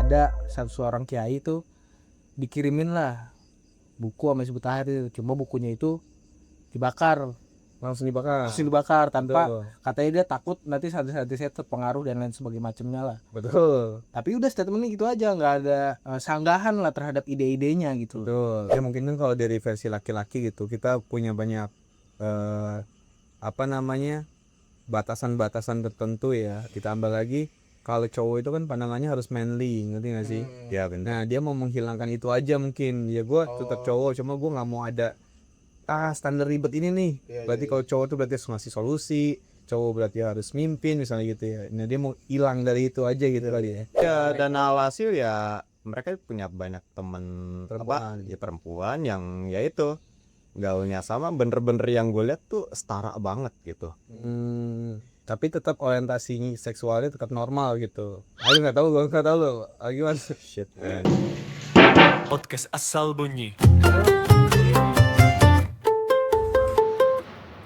ada seorang kiai tuh dikirimin lah buku sama Hizbut Tahrir, cuma bukunya itu langsung dibakar tanpa betul. katanya dia takut nanti santri-santri saya terpengaruh dan lain sebagainya macamnya lah. Betul. Tapi udah statementnya gitu aja, nggak ada sanggahan lah terhadap ide-idenya gitu. Betul. Ya mungkin kan kalau dari versi laki-laki gitu kita punya banyak batasan-batasan tertentu ya. Ditambah lagi kalau cowok itu kan pandangannya harus manly, ngerti gak sih? Ya benar. Nah dia mau menghilangkan itu aja mungkin. Ya gue tetap cowok, cuma gue nggak mau ada standar ribet ini nih. Berarti kalau cowok tuh berarti harus ngasih solusi, cowok berarti harus mimpin misalnya gitu ya. Nah dia mau hilang dari itu aja gitu kali ya. Ya dan alhasil ya mereka punya banyak temen Perempuan. perempuan yang ya itu gaulnya sama, bener-bener yang gue lihat tuh setara banget gitu. Tapi tetap orientasi seksualnya tetap normal gitu. Aku nggak tahu, gue nggak tahu lo. Gimana? Shit man. Podcast Asal Bunyi.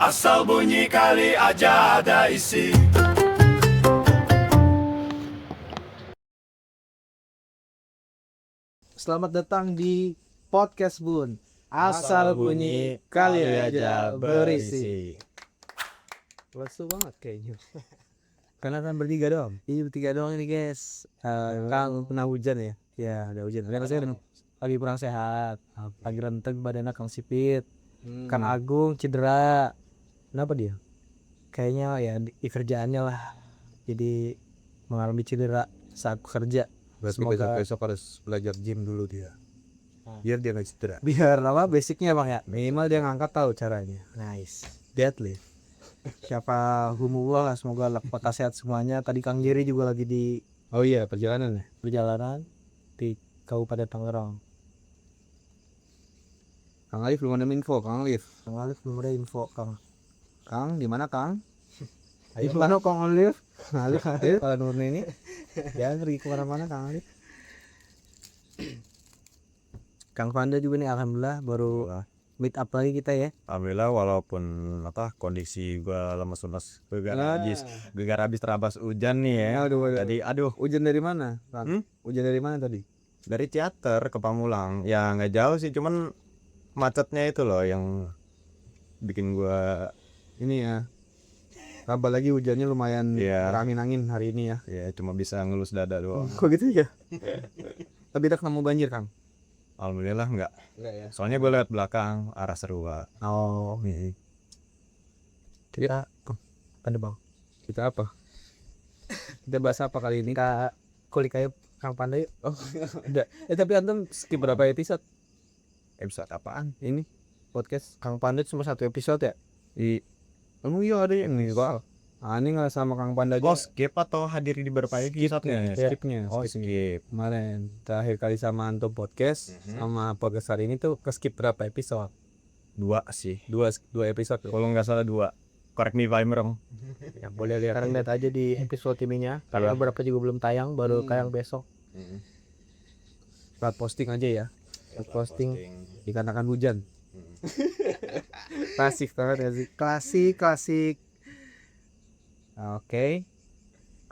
Asal bunyi kali aja ada isi. Selamat datang di podcast Bun. Asal bunyi kali aja berisi. Lesu banget kayaknya. Karena kan bertiga doang. Ini bertiga doang ini guys. Kang kena hujan ya. Ya ada hujan. Karena saya lagi kurang sehat. Lagi renteng badannya Kang Sipit. Kang Agung cedera. Kenapa dia? Kayaknya ya di kerjaannya lah. Jadi mengalami cedera saat kerja. Berarti Semoga besok harus belajar gym dulu dia. Biar dia nggak cedera. biar apa basicnya bang ya. Minimal dia ngangkat tahu caranya. Nice. Deadlift. Siapa humullah lah, semoga kota sehat semuanya. Tadi Kang Jerry juga lagi di Oh iya perjalanan ya. perjalanan di Kabupaten Tangerang. Kang Alif belum ada info. Kang Alif. Kang Alif belum ada info Kang. Kang di mana Kang? Ayo mana Kang Alif? Kang Alif. Kalau Nurni ini ya pergi kemana-mana Kang Alif. Kang Fanda juga nih alhamdulillah baru meet up lagi kita ya. Alhamdulillah walaupun kondisi gue lemes-lemes gara habis terabas hujan nih ya. Tadi Hujan dari mana? Kang? Hujan dari mana tadi? dari Ciater ke Pamulang. Ya nggak jauh sih, cuman macetnya itu loh yang bikin gue Ini ya. Kabar lagi hujannya lumayan Iya. angin hari ini ya. ya cuma bisa ngelus dada doang. Kok gitu ya? Tapi udah ketemu banjir Kang? Alhamdulillah enggak. Enggak ya. Soalnya gue lewat belakang arah Serua. Oh. Kita ada bang. Kita apa? Kita bahas apa kali ini? Kita kulik aja Kang Panda yuk. Oh, udah. Tapi antum skip berapa episode? Episode apaan? Ini podcast. Kang Panda cuma satu episode ya. Emang iya ada yang nih soal. Ini nggak sama Kang Panda Lo aja. skip atau hadir di beberapa episode-nya? Skipnya. Oh skip. Kemarin terakhir kali sama Antum podcast sama podcast hari ini tuh ke skip berapa episode? 2 sih. Dua episode. Kalau nggak salah 2. Correct me if I'm wrong. Ya boleh lihat. Sekarang lihat aja di episode ininya. Karena beberapa juga belum tayang, baru tayang besok. Plat posting aja ya. Posting. Dikarenakan hujan. Klasik banget ya sih. Klasik. Oke.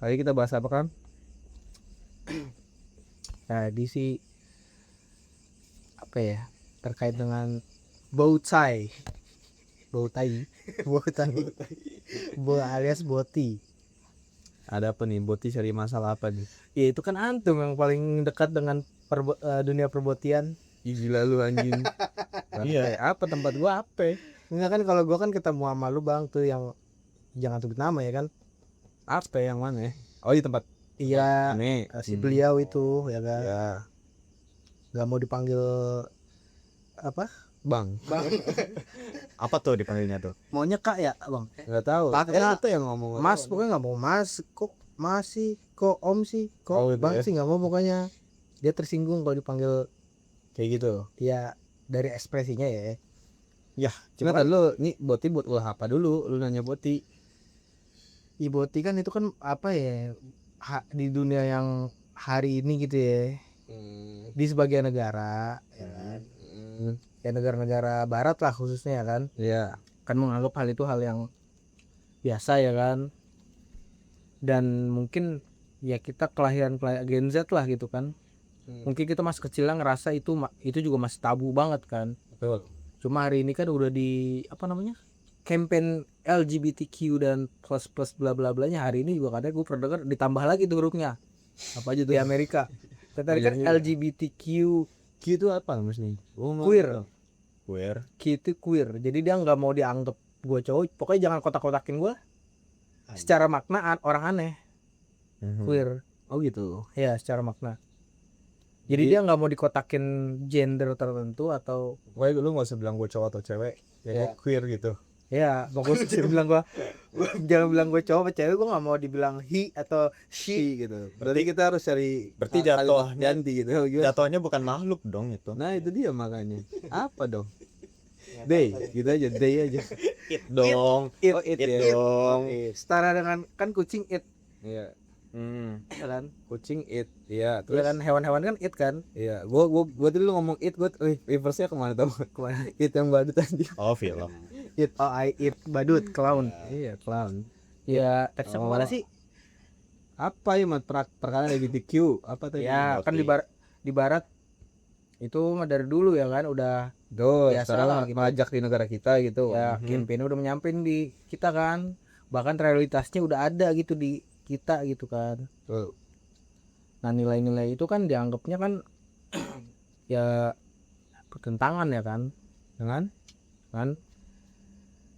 Kali kita bahas apa Kang? Tadi sih apa ya, terkait dengan bow tie alias boti. Ada apa nih? Boti cari masalah apa nih? Ya itu kan antum yang paling dekat dengan dunia perbotian. Ih, gila lu anjing. Iya. Apa tempat gua apa? Enggak kan, kalau gua kan ketemu sama lu bang tuh yang jangan sebut nama ya kan. Apa yang mana ya? Oh di tempat Iya, ini. si beliau itu ya kan. Ya, Gak mau dipanggil apa? Bang. Apa tuh dipanggilnya tuh? Maunya kak ya bang? Enggak tahu. Kakak. Itu yang ngomong. Mas pokoknya nggak mau mas, kok masih, kok om sih, kok Oh, gitu bang ya. sih nggak mau, pokoknya dia tersinggung kalau dipanggil Kayak gitu. ya dari ekspresinya ya. Ya, cuma kan lu nih Boti buat ulah apa dulu? Lu nanya Boti. Iboti kan itu kan apa ya, di dunia yang hari ini gitu ya, di sebagian negara ya kan, ya negara-negara barat lah khususnya ya kan, Iya. kan menganggap hal itu hal yang biasa ya kan, dan mungkin ya kita kelahiran Gen Z lah gitu kan. Mungkin kita masih kecilnya ngerasa itu juga masih tabu banget kan. Betul. Cuma hari ini kan udah di apa namanya, campaign LGBTQ dan plus bla bla blanya, hari ini juga kadang gue pernah denger ditambah lagi tuh hurufnya Apa aja tuh? di Amerika. Tadi kan LGBTQ, Q itu apa maksudnya? queer. Q itu queer. Jadi dia nggak mau dianggap gue cowok. Pokoknya jangan kotak-kotakin gue. Secara makna orang aneh. Queer. Oh gitu. Ya secara makna. Jadi dia nggak mau dikotakin gender tertentu atau Pokoknya lu nggak usah bilang gue cowok atau cewek, ya gue queer gitu. ya pokoknya bilang gue jangan bilang gue cowok atau cewek, gue nggak mau dibilang he atau she. Gitu. Berarti kita harus cari Berarti kalimat jatuhnya- ganti gitu. Gimana? Jatuhnya bukan makhluk dong itu. Nah itu dia makanya. Apa dong? Day, gitu aja, day aja. It dong. It, Oh, it It ya. dong. setara dengan kan kucing it, Iya, ya kan? kucing it. Iya, Ya terus kan hewan-hewan kan it kan? iya, gua tadi lu ngomong it, reverse-nya kemana tau? Kemana? It yang badut tadi. Oh, film. It, oh I it, badut, clown. Iya, clown. Ya teksnya Oh. kemana sih? Apa ya mat perkara LGBTQ? Apa tadi? Ya kan Oke. di barat itu mah dari dulu ya kan udah Tuh, biasa sekarang lah gitu. mengajak di negara kita gitu. ya campaign udah nyampein di kita kan, bahkan realitasnya udah ada gitu di kita gitu kan. Tuh. Nah nilai-nilai itu kan dianggapnya kan ya pertentangan ya kan kan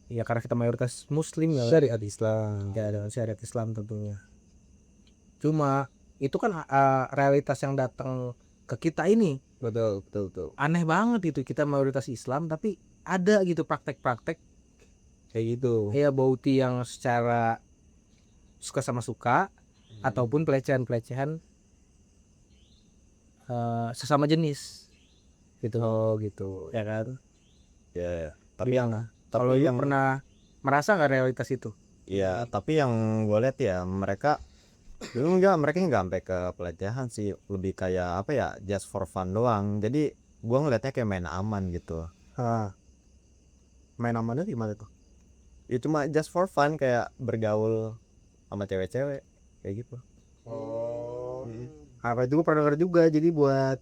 ya karena kita mayoritas muslim ya kan? Syariat Islam. Ya dengan syariat Islam tentunya. Cuma itu kan realitas yang datang ke kita ini Betul. aneh banget gitu, kita mayoritas Islam tapi ada gitu praktek-praktek Kayak gitu. ya bauti yang secara suka sama suka ataupun pelecehan-pelecehan sesama jenis gitu. Oh, gitu. Ya kan? Ya, tapi yang Kalau tapi lu yang pernah merasa nggak realitas itu? ya, tapi yang gue lihat ya mereka mereka nggak sampai ke pelecehan sih, lebih kayak apa ya, just for fun doang. Jadi gue ngeliatnya kayak main aman gitu. Main amannya gimana tuh? Ya cuma just for fun, kayak bergaul sama cewek-cewek kayak gitu. Apa itu gue pernah denger juga, jadi buat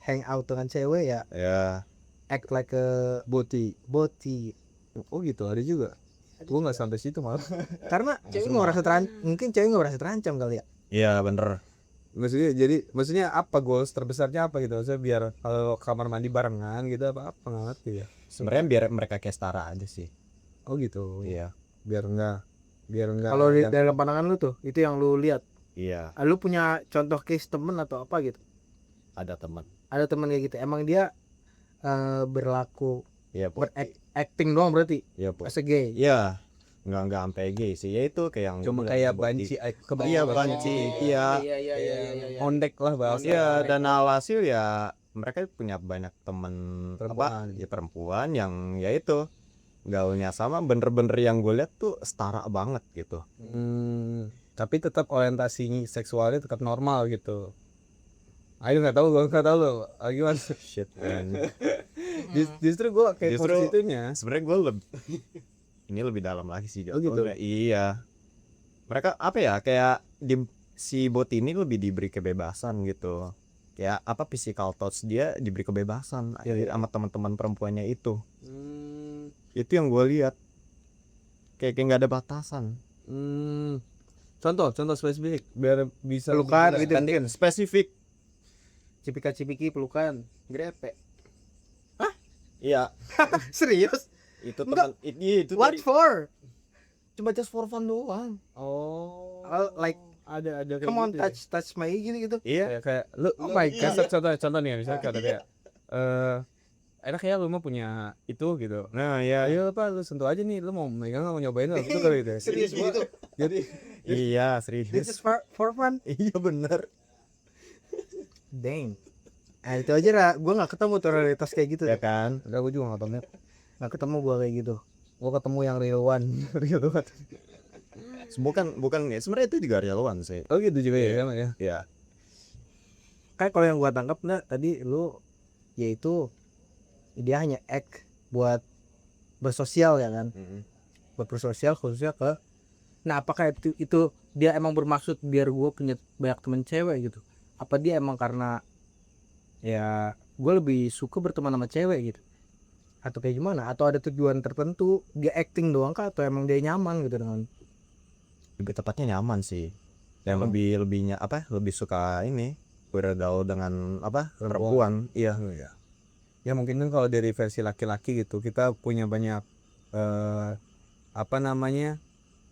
hang out dengan cewek ya Ya, act like a Boti. Oh gitu, ada juga. Gua nggak sampai situ malah. karena cewek nggak merasa mungkin cewek nggak merasa terancam kali ya. iya bener. Maksudnya apa goals terbesarnya apa gitu? Maksudnya biar kalau kamar mandi barengan gitu apa nggak ngerti ya. Sebenarnya biar mereka kayak setara aja sih. Oh gitu. Iya, Biar enggak Kalau dalam pandangan lu tuh itu yang lu lihat, iya. lu punya contoh case temen atau apa gitu? Ada teman. Ada temen kayak gitu emang dia berlaku Iya, Po. acting doang berarti Iya, Po. as a gay? Iya. Nggak sampai gay sih. Ya itu kayak yang cuma gua kayak liat banci Iya, banci. Iya. Iya. ondek lah bahasa. Iya, dan alhasil ya mereka punya banyak temen Perempuan. apa ya, perempuan yang ya itu gaulnya sama, bener-bener yang gue lihat tuh setara banget gitu. Tapi tetap orientasi seksualnya tetap normal gitu. Ayo nggak tahu lo gimana. Shit man. Justru gue kayak Justru- posisinya. Sebenarnya gue ini lebih dalam lagi sih. Oh, gitu? Iya. Mereka apa ya, kayak si bot ini lebih diberi kebebasan gitu. Kayak apa, physical touch dia diberi kebebasan sama teman-teman perempuannya itu. Itu yang gue lihat. Kayak nggak ada batasan. Contoh spesifik biar bisa Pelukan lebih gitu jelas. mungkin, Spesifik. cipika-cipiki, pelukan, grepe. Iya. Serius? Itu Enggak. teman itu What dari- for? cuma just for fun doang. Oh, Like, ada kayak come on, gitu ya? touch my gitu. Iya. Kayak lu Oh my God. contoh nih misalnya kata kayak enak ya lu mau punya itu gitu. Nah, ya. Ayo apa lu sentuh aja nih, lu mau megang mau nyobain lah gitu kali gitu. Ya. Serius gitu? Jadi Iya, This is serius. for fun? Iya bener. Dang. Itu aja lah, gue nggak ketemu tuh realitas kayak gitu. Ya kan? enggak, gue juga nggak tahu net. Nggak ketemu gue kayak gitu. Gue ketemu yang real one, real one. Bukan ya, sebenarnya itu juga relevan sih. Oh gitu juga ya, emang ya. Ya. Kayak kalau yang gue tangkap nggak tadi lu, yaitu dia hanya act buat bersosial ya kan, buat bersosial khususnya ke Nah, apakah itu dia emang bermaksud biar gue punya banyak temen cewek gitu? Apa dia emang karena ya gue lebih suka berteman sama cewek gitu? Atau kayak gimana? Atau ada tujuan tertentu? Dia acting doang kah? Atau emang dia nyaman gitu dengan? Lebih tepatnya nyaman sih, dan lebihnya lebih suka ini bergaul dengan perempuan. Iya. Ya mungkin kan kalau dari versi laki-laki gitu kita punya banyak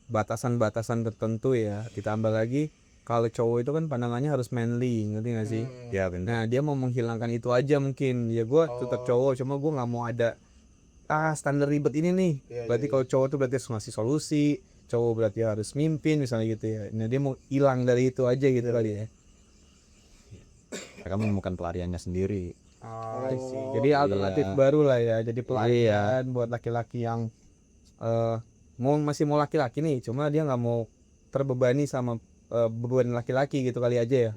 batasan-batasan tertentu ya. Ditambah lagi kalau cowok itu kan pandangannya harus manly, ngerti gak sih? Ya benar. Nah dia mau menghilangkan itu aja mungkin. Ya gue tetap cowok, cuma gue nggak mau ada standar ribet ini nih. Berarti kalau cowok tuh berarti harus ngasih solusi, cowok berarti harus mimpin misalnya gitu ya. Nah dia mau hilang dari itu aja gitu kali ya. Mereka menemukan pelariannya sendiri. Jadi alternatif baru lah ya. Jadi pelarian buat laki-laki yang masih mau laki-laki nih, cuma dia nggak mau terbebani sama beban laki-laki gitu kali aja ya.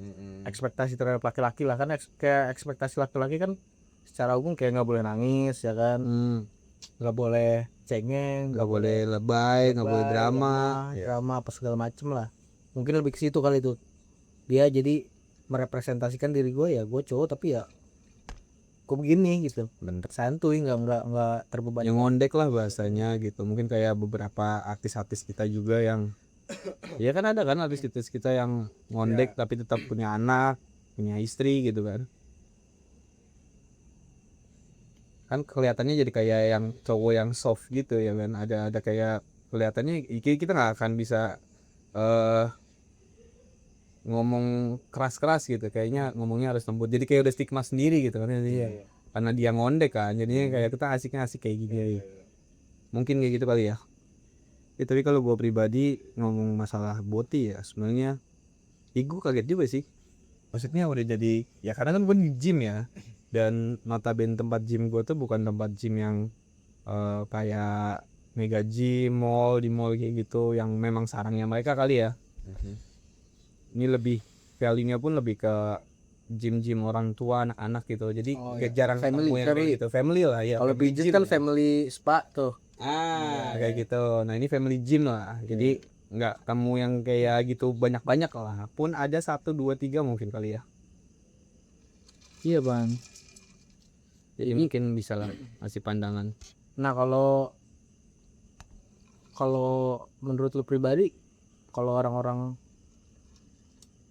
Ekspektasi terhadap laki-laki lah kan, kayak ekspektasi laki-laki kan secara umum kayak nggak boleh nangis ya kan, nggak boleh cengeng, Nggak boleh lebay, nggak boleh drama. drama apa segala macem lah. Mungkin lebih ke situ kali itu. Dia jadi merepresentasikan diri gue, ya gue cowok tapi ya gue begini gitu, Bener. santuy, nggak terbebani. Yang ngondek lah bahasanya gitu. Mungkin kayak beberapa artis-artis kita juga yang ya kan ada kan artis-artis kita yang ngondek tapi tetap punya anak, punya istri gitu kan. Kan kelihatannya jadi kayak yang cowok yang soft gitu ya kan. Ada kayak kelihatannya kita nggak akan bisa ngomong keras-keras gitu, kayaknya ngomongnya harus lembut, jadi kayak udah stigma sendiri gitu kan ya. Karena dia ngondek kan, jadinya kayak kita asik kayak gini ya. Mungkin kayak gitu kali ya. Tapi kalau gue pribadi ngomong masalah boti ya sebenarnya gue kaget juga sih. Maksudnya udah jadi ya karena kan gue di gym ya, dan notabene tempat gym gue tuh bukan tempat gym yang kayak mega gym di mall kayak gitu yang memang sarangnya mereka kali ya. Ini lebih value-nya pun lebih ke gym orang tua, anak-anak gitu. Jadi jarang Family, ketemu yang kayak gitu. Family lah ya. Kalau family pijit gym kan ya. family spa tuh. Kayak gitu. Nah ini family gym lah. Jadi nggak kamu yang kayak gitu banyak-banyak lah. Pun ada 1, 2, 3 mungkin kali ya. Iya bang. Jadi mungkin bisa lah ngasih pandangan. Nah kalau menurut lu pribadi, kalau orang-orang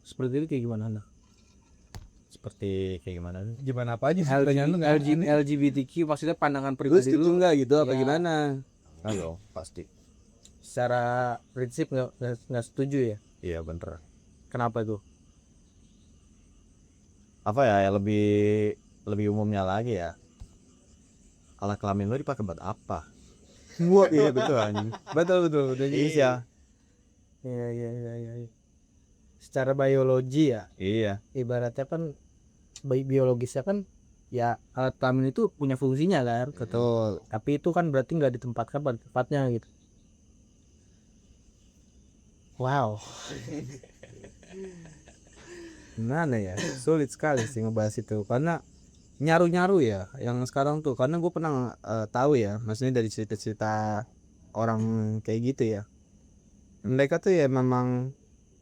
seperti itu kayak gimana? Seperti kayak gimana? Gimana apa aja pertanyaan lu nggak aneh. LGBTQ maksudnya pandangan Lu pribadi setuju lu nggak gitu apa ya. gimana? Halo, pasti. Secara prinsip nggak setuju ya? Iya bener. Kenapa tuh? Apa ya lebih umumnya lagi ya. Alat kelamin lu dipakai buat apa? Gua Iya betul anjing. betul. Iya. Iya. Secara biologi ya, Iya. ibaratnya kan biologisnya kan ya alat kelamin itu punya fungsinya kan. Betul. Tapi itu kan berarti nggak ditempatkan pada tempatnya gitu. Wow. Gimana ya, sulit sekali sih ngebahas itu karena nyaru ya yang sekarang tuh, karena gue pernah tahu ya, maksudnya dari cerita-cerita orang kayak gitu ya, mereka tuh ya memang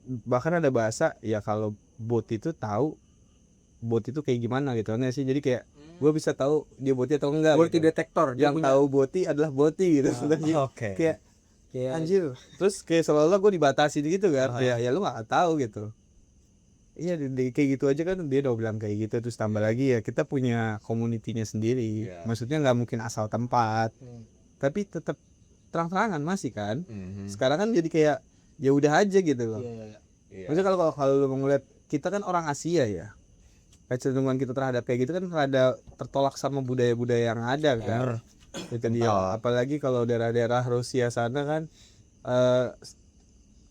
bahkan ada bahasa ya kalau bot itu tahu bot itu kayak gimana gitu kan sih, jadi kayak gue bisa tahu dia boti atau enggak Boti gitu. detektor. Yang tahu boti adalah boti gitu. Oke. Kayak anjir, terus kayak seolah-olah gue dibatasi gitu kan. Ya lu nggak tahu gitu. Iya kayak gitu aja kan dia udah bilang kayak gitu. Terus tambah lagi ya kita punya komunitinya sendiri. Maksudnya nggak mungkin asal tempat, tapi tetap terang-terangan masih kan. Sekarang kan jadi kayak ya udah aja gitu loh. Maksudnya kalau lu ngeliat kita kan orang Asia ya, kecenderungan kita terhadap kayak gitu kan rada tertolak sama budaya-budaya yang ada kan. Itu dia. Apalagi kalau daerah-daerah Rusia sana kan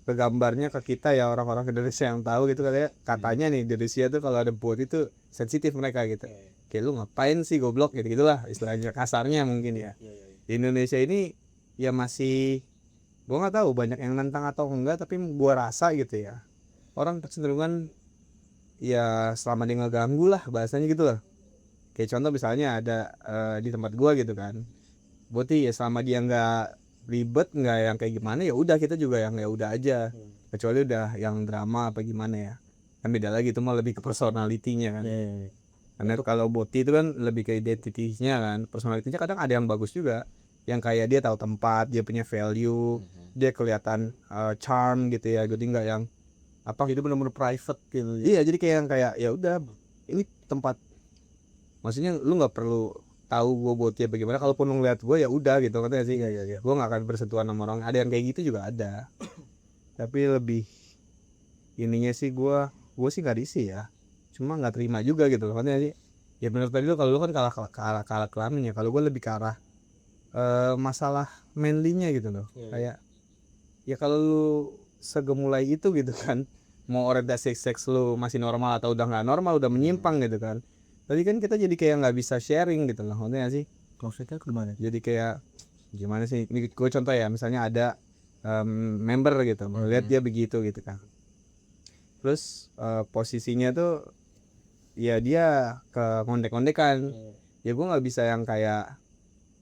kegambarnya ke kita ya, orang-orang Indonesia yang tahu gitu katanya nih di Rusia tuh kalau ada bot itu sensitif mereka gitu. Kayak lu ngapain sih goblok gitu gitulah istilahnya kasarnya mungkin ya. Di Indonesia ini ya masih gua nggak tahu banyak yang nentang atau enggak, tapi gua rasa gitu ya orang kecenderungan ya selama dia nggak ganggu lah bahasanya gitu lah. Kayak contoh misalnya ada di tempat gua gitu kan, boti ya selama dia nggak ribet nggak yang kayak gimana, ya udah kita juga yang ya udah aja. Kecuali udah yang drama apa gimana ya, kan beda lagi, itu mah lebih ke personalitinya kan. Karena kalau boti itu kan lebih ke identitinya kan, personalitinya kadang ada yang bagus juga, yang kayak dia tahu tempat, dia punya value, dia kelihatan charm gitu ya, jadi nggak yang apa gitu benar-benar private gitu. Iya, jadi kayak yang kayak ya udah ini tempat, maksudnya lu nggak perlu tahu gue boti apa gimana, kalaupun lu ngeliat gue ya udah gitu katanya sih. Gue nggak akan bersentuhan sama orang, ada yang kayak gitu juga ada. Tapi lebih ininya sih gue sih nggak diisi ya, cuma nggak terima juga gitu loh katanya sih. Ya benar tadi lo, kalau lu kan kalah kelamin ya, kalau gue lebih ke arah masalah manly-nya gitu loh. Kayak ya kalau lu segemulai itu gitu kan, mau orientasi seks lu masih normal atau udah nggak normal, udah menyimpang gitu kan, tadi kan kita jadi kayak nggak bisa sharing gitu loh, maksudnya sih. Maksudnya gimana? Jadi kayak gimana sih, ini gue contoh ya, misalnya ada member gitu, melihat dia begitu gitu kan, terus posisinya tuh ya dia ke ngondek-ngondekan, ya gue nggak bisa yang kayak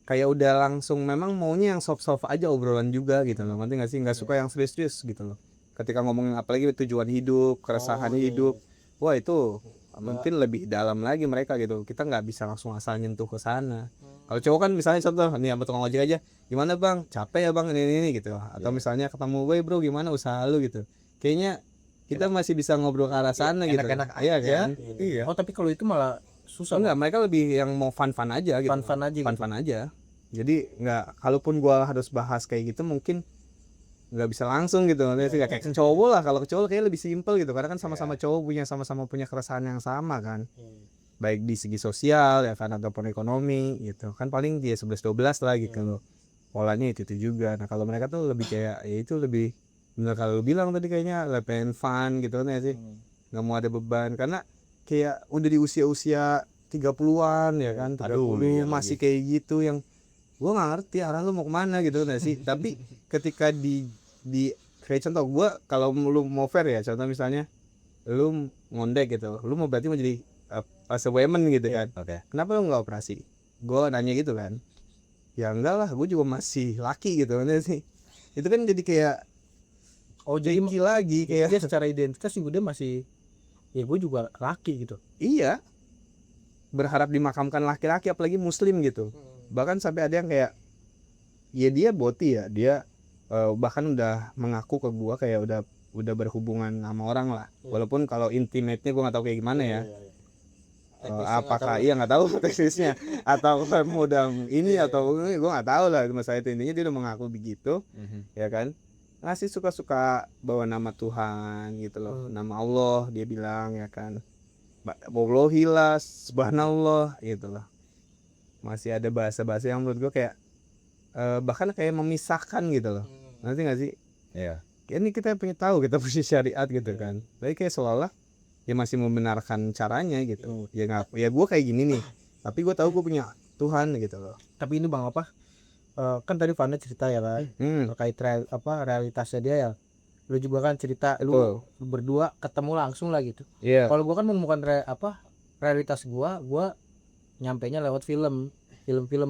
udah langsung, memang maunya yang soft aja obrolan juga gitu loh, ngerti nggak sih, nggak suka yang serius gitu loh. Ketika ngomongin apalagi tujuan hidup, keresahan hidup, wah itu mungkin lebih dalam lagi mereka gitu, kita nggak bisa langsung asal nyentuh ke sana. Kalau cowok kan misalnya contoh nih, sama tukang ojek aja, gimana bang, capek ya bang ini gitu, atau misalnya ketemu gue bro, gimana usaha lu gitu, kayaknya kita masih bisa ngobrol ke arah sana gitu. Enak-enak Iya aja. kan. Iya. Oh tapi kalau itu malah susah. Enggak, mereka lebih yang mau fun aja gitu. Fun aja gitu. Fun aja. Jadi nggak, kalaupun gua harus bahas kayak gitu mungkin nggak bisa langsung gitu. Nanti kayak cowok lah, kalau cowok kayak lebih simpel gitu, karena kan sama-sama cowok sama-sama punya keresahan yang sama kan. Baik di segi sosial ya kan, ataupun ekonomi gitu. Kan paling dia 11-12 lah gitu loh. Polanya itu juga. Nah, kalau mereka tuh lebih kayak ya itu lebih bener kalau lu bilang tadi, kayaknya lebih pengen fun gitu kan ya sih. Nggak mau ada beban, karena kayak udah di usia 30-an ya kan, 30 masih kayak gitu, yang gue nggak ngerti arah lu mau kemana gitu kan sih. Tapi ketika di kayak contoh gue, kalau lu mau fair ya, contoh misalnya lu ngondek gitu, lu mau berarti mau jadi as a woman gitu kan, kenapa lu nggak operasi, gue nanya gitu kan. Ya enggak lah, gue juga masih laki gitu kan sih. Itu kan jadi kayak jadi lagi kayak dia secara identitas juga dia masih, ya gue juga laki gitu. iya, berharap dimakamkan laki-laki, apalagi muslim gitu. Bahkan sampai ada yang kayak ya dia boti ya, dia bahkan udah mengaku ke gua kayak udah berhubungan sama orang lah, walaupun kalau intimate-nya gua nggak tahu kayak gimana ya. Apakah iya nggak tahu teknisnya atau udah ini atau gua nggak tahu lah, masalah itu. Intinya dia udah mengaku begitu, ya kan, ngasih suka bawa nama Tuhan gitu loh, nama Allah dia bilang ya kan, Wallahilah subhanallah gitu loh. Masih ada bahasa-bahasa yang menurut gue kayak bahkan kayak memisahkan gitu loh. Nanti nggak sih? Iya. Ini kita pengen tahu, kita punya syariat gitu kan. Tapi kayak seolah-olah ya masih membenarkan caranya gitu. Ya nggak, ya gue kayak gini nih, tapi gue tahu gue punya Tuhan gitu loh. Tapi ini bang apa? Kan tadi Vanda cerita ya kan, terkait realitasnya dia ya. Lu juga kan cerita lu berdua ketemu langsung lah gitu. Iya. Kalau gua kan menemukan realitas gua nyampainya lewat film,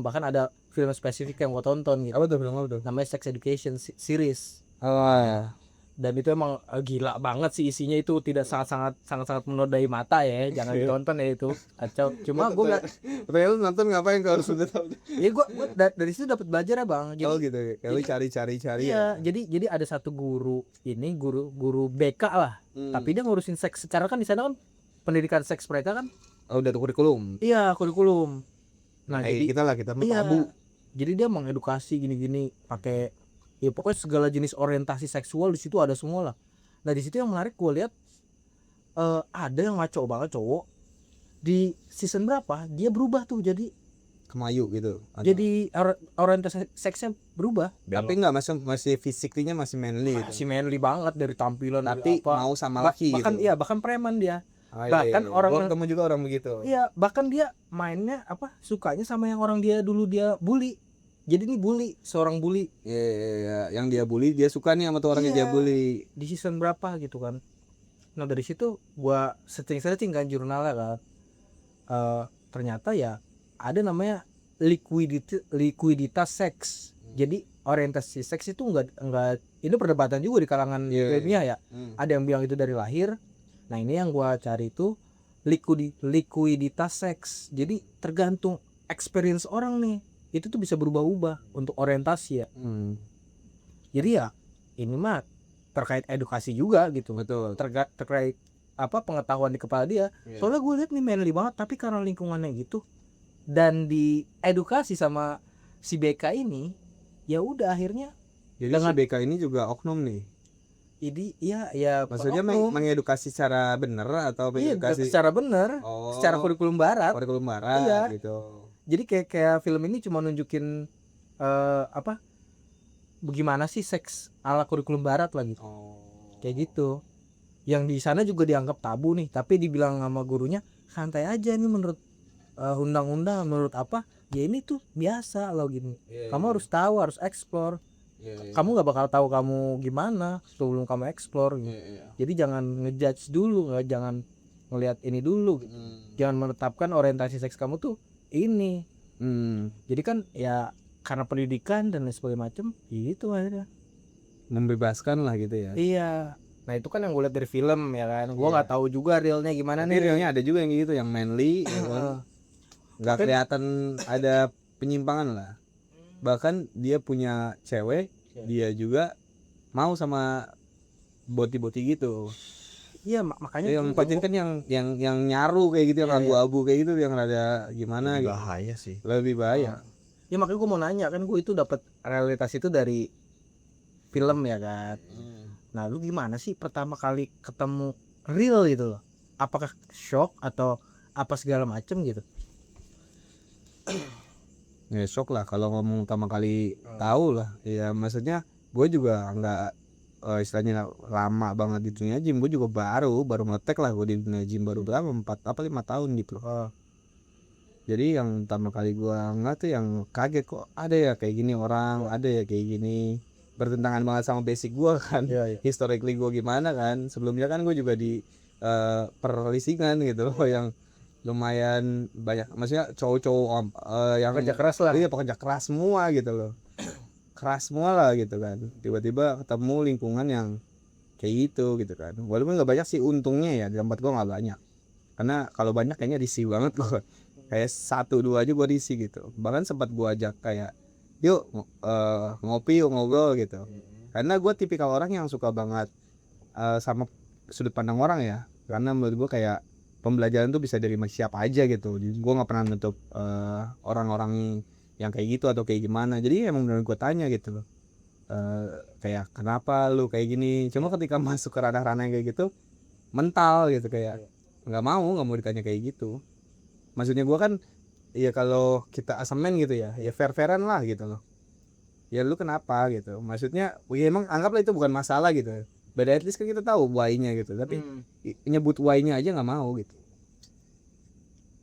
bahkan ada film spesifik yang gua tonton gitu. Apa tuh film apa tuh? Namanya Sex Education series. Oh ya. Dan itu emang gila banget sih isinya, itu tidak sangat menodai mata ya, jangan ditonton ya itu. Kacau. Cuma gua enggak, lu nonton ngapain kalau sudah tahu? ya gua dari situ dapat belajar ya bang. Jadi, Oh gitu. Kayak lu cari iya, ya. jadi ada satu guru BK lah. Tapi dia ngurusin seks secara, kan di sana kan pendidikan seks mereka kan. Oh, udah tuh kurikulum. Iya, kurikulum. Nah, jadi kita iya, tabu. jadi dia mengedukasi gini-gini pakai ya pokoknya segala jenis orientasi seksual di situ ada semua lah. Nah, di situ yang menarik gue lihat ada yang ngaco banget cowok. Di season berapa dia berubah tuh jadi Kemayu gitu. jadi orientasi seksnya berubah. Tapi enggak, masih fisiknya masih manly gitu. Si manly banget dari tampilan, Tapi dari apa. mau sama laki bahkan gitu. iya, bahkan preman dia. Ah, bahkan orang gua ketemu juga orang begitu. Iya, bahkan dia mainnya sukanya sama yang orang dia dulu dia bully. Jadi ini bully, seorang bully. Iya, yang dia bully dia suka nih sama tuh orang yang dia bully. Di season berapa gitu kan. Nah, dari situ gua searching kan jurnalnya kan. Ternyata ya ada namanya likuiditas seks. Jadi orientasi seks itu enggak ini perdebatan juga di kalangan ilmiah ya. Ada yang bilang itu dari lahir. Nah ini yang gua cari itu likuiditas seks. Jadi tergantung experience orang nih, itu tuh bisa berubah-ubah untuk orientasi ya. Jadi ya ini mah terkait edukasi juga gitu. Betul. Terkait apa pengetahuan di kepala dia. Soalnya gue lihat nih manly banget, tapi karena lingkungannya gitu dan diedukasi sama si BK ini, ya udah akhirnya Jadi si BK ini juga oknum nih. jadi ya Maksudnya oknum. mengedukasi secara bener atau Iya, mengedukasi secara benar, secara kurikulum barat. kurikulum barat Iya. gitu. Jadi kayak film ini cuma nunjukin apa bagaimana sih seks ala kurikulum barat lah gitu. Kayak gitu. Yang di sana juga dianggap tabu nih, tapi dibilang sama gurunya santai aja nih menurut undang-undang, menurut apa? Ya ini tuh biasa loh gini. Kamu harus tahu, harus explore. Kamu nggak bakal tahu kamu gimana sebelum kamu explore gitu. Jadi jangan ngejudge dulu, jangan ngelihat ini dulu gitu. Jangan menetapkan orientasi seks kamu tuh ini. Jadi kan ya karena pendidikan dan lain sebagainya macem gitu akhirnya. Membebaskan lah gitu ya. Iya. Nah itu kan yang gue lihat dari film ya kan. Gue nggak tahu juga realnya gimana Tapi nih. realnya ada juga yang gitu, yang manly ya kan. Nggak kelihatan ada penyimpangan lah. Bahkan dia punya cewek, dia juga mau sama boti-boti gitu. Iya makanya Yang penting kan yang nyaru kayak gitu, yang abu-abu kayak gitu, yang rada gimana Lebih gitu. bahaya sih. Lebih bahaya. ya makanya gue mau nanya kan, gue itu dapat realitas itu dari film ya kan. Nah lu gimana sih pertama kali ketemu real gitu loh? Apakah shock atau apa segala macem gitu? Ya shock lah kalau ngomong pertama kali tahu lah. Ya maksudnya gue juga nggak istilahnya lama banget di dunia gym. Gue juga baru ngetek lah gue di dunia gym, baru berapa 4 apa 5 tahun di pro. Jadi yang pertama kali gue nggak tuh yang kaget, kok ada ya kayak gini orang, ada ya kayak gini. Bertentangan banget sama basic gue kan. Historically gue gimana kan, sebelumnya kan gue juga di perlisingan gitu loh, yang lumayan banyak, maksudnya cowok-cowok yang Kerja keras lah. Iya pekerja keras semua gitu loh, keras semua lah gitu kan. Tiba-tiba ketemu lingkungan yang kayak gitu kan. Walaupun nggak banyak sih untungnya ya, di tempat gue nggak banyak, karena kalau banyak kayaknya risih banget gue. Kayak 1-2 aja gue risih gitu. Bahkan sempat gue ajak kayak yuk ngopi, yuk ngobrol gitu. Karena gue tipikal orang yang suka banget sama sudut pandang orang ya. Karena menurut gue kayak pembelajaran tuh bisa dari siapa aja gitu. Gue nggak pernah nutup orang-orang yang kayak gitu atau kayak gimana. Jadi emang bener gue tanya gitu loh. Kayak kenapa lu kayak gini. Cuma ketika masuk ke ranah-ranah yang kayak gitu, mental gitu, kayak nggak mau ditanya kayak gitu. Maksudnya gue kan ya kalau kita asemen gitu ya fair-fairan lah gitu loh. Ya lu kenapa gitu, maksudnya ya emang anggaplah itu bukan masalah gitu, but at least kan kita tahu why-nya gitu. Tapi nyebut why-nya aja nggak mau gitu.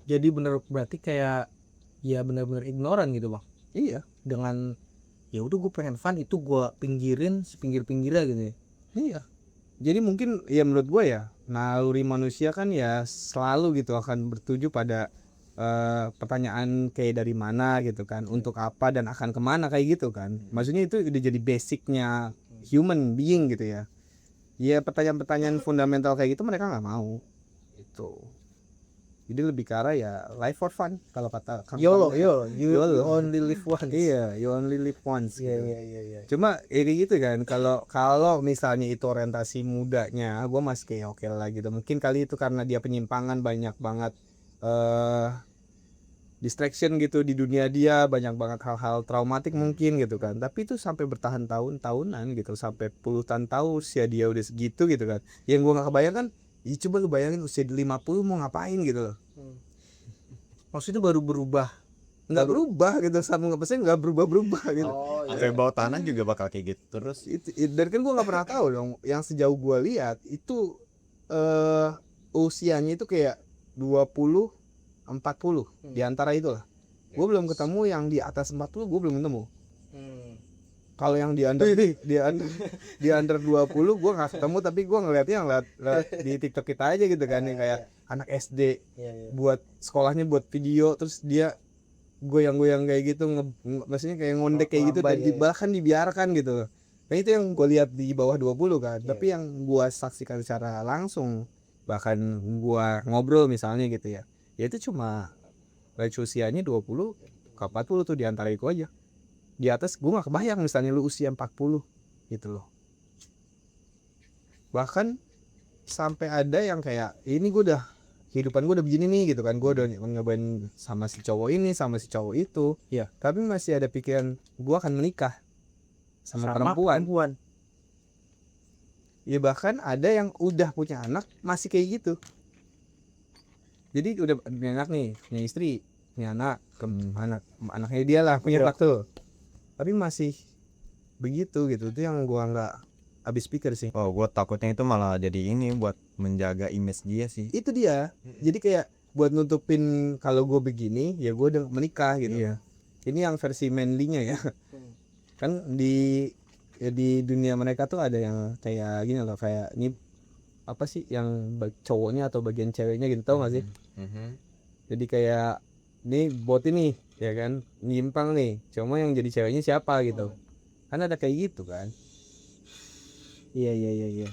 Jadi bener berarti kayak ya bener-bener ignoran gitu bang. Iya. Dengan ya udah gue pengen fun, itu gue pinggirin sepinggir-pinggirnya gitu ya. Iya. Jadi mungkin ya menurut gue ya naluri manusia kan ya selalu gitu akan bertuju pada pertanyaan kayak dari mana gitu kan, untuk apa dan akan kemana kayak gitu kan. Maksudnya itu udah jadi basicnya human being gitu ya. Ya pertanyaan-pertanyaan fundamental kayak gitu mereka nggak mau itu. Jadi lebih ke arah ya life for fun kalau kata Kang YOLO, Pam. you only live once. Iya, you only live once. Iya, Gitu. iya. Cuma kayak gitu kan, kalau misalnya itu orientasi mudanya, gue masih kayak oke lah gitu. Mungkin kali itu karena dia penyimpangan, banyak banget distraction gitu di dunia dia, banyak banget hal-hal traumatik mungkin gitu kan. Tapi itu sampai bertahan tahunan gitu, sampai puluhan tahun usia dia udah segitu gitu kan. Yang gue nggak kebayang kan, ya coba lu bayangin usia 50 mau ngapain gitu loh. Maksudnya baru berubah. Nggak berubah gitu, sama nggak berubah gitu. Sampai bawah tanah juga bakal kayak gitu terus. Dan kan gue nggak pernah tahu dong, yang sejauh gue lihat itu usianya itu kayak 20-40 di antara itulah. Gue belum ketemu yang di atas 40, gue belum ketemu. Kalau yang di under di under 20 gue nggak ketemu, tapi gue ngeliat di TikTok kita aja gitu kan, yang kayak anak SD buat sekolahnya buat video, terus dia goyang-goyang kayak gitu, maksudnya kayak ngondek kayak gitu, dan bahkan dibiarkan gitu. Nah itu yang gue lihat di bawah 20 kan. Tapi yang gue saksikan secara langsung, bahkan gue ngobrol misalnya gitu ya, ya itu cuma range usianya 20 ke 40 tuh, di antara itu aja. Di atas gue gak kebayang misalnya lu usia 40 gitu loh. Bahkan sampai ada yang kayak, ini gue udah, kehidupan gue udah begini nih gitu kan, gue udah nyobain sama si cowok ini, sama si cowok itu, Iya. tapi masih ada pikiran gue akan menikah sama perempuan. Ya bahkan ada yang udah punya anak masih kayak gitu. Jadi udah punya anak nih, punya istri, punya anak, anaknya dia lah punya anak tuh, tapi masih begitu gitu. Itu yang gua nggak habis pikir sih. Oh, gue takutnya itu malah jadi ini buat menjaga image dia sih. Itu dia. Jadi kayak buat nutupin kalau gue begini, ya gue udah menikah gitu. Iya. Ini yang versi manly-nya ya. Kan di dunia mereka tuh ada yang kayak gini loh, kayak ini apa sih yang cowoknya atau bagian ceweknya gitu, tau gak sih? Jadi kayak ini bot ini ya kan nyimpang nih, cuma yang jadi ceweknya siapa gitu. Kan ada kayak gitu kan. Iya.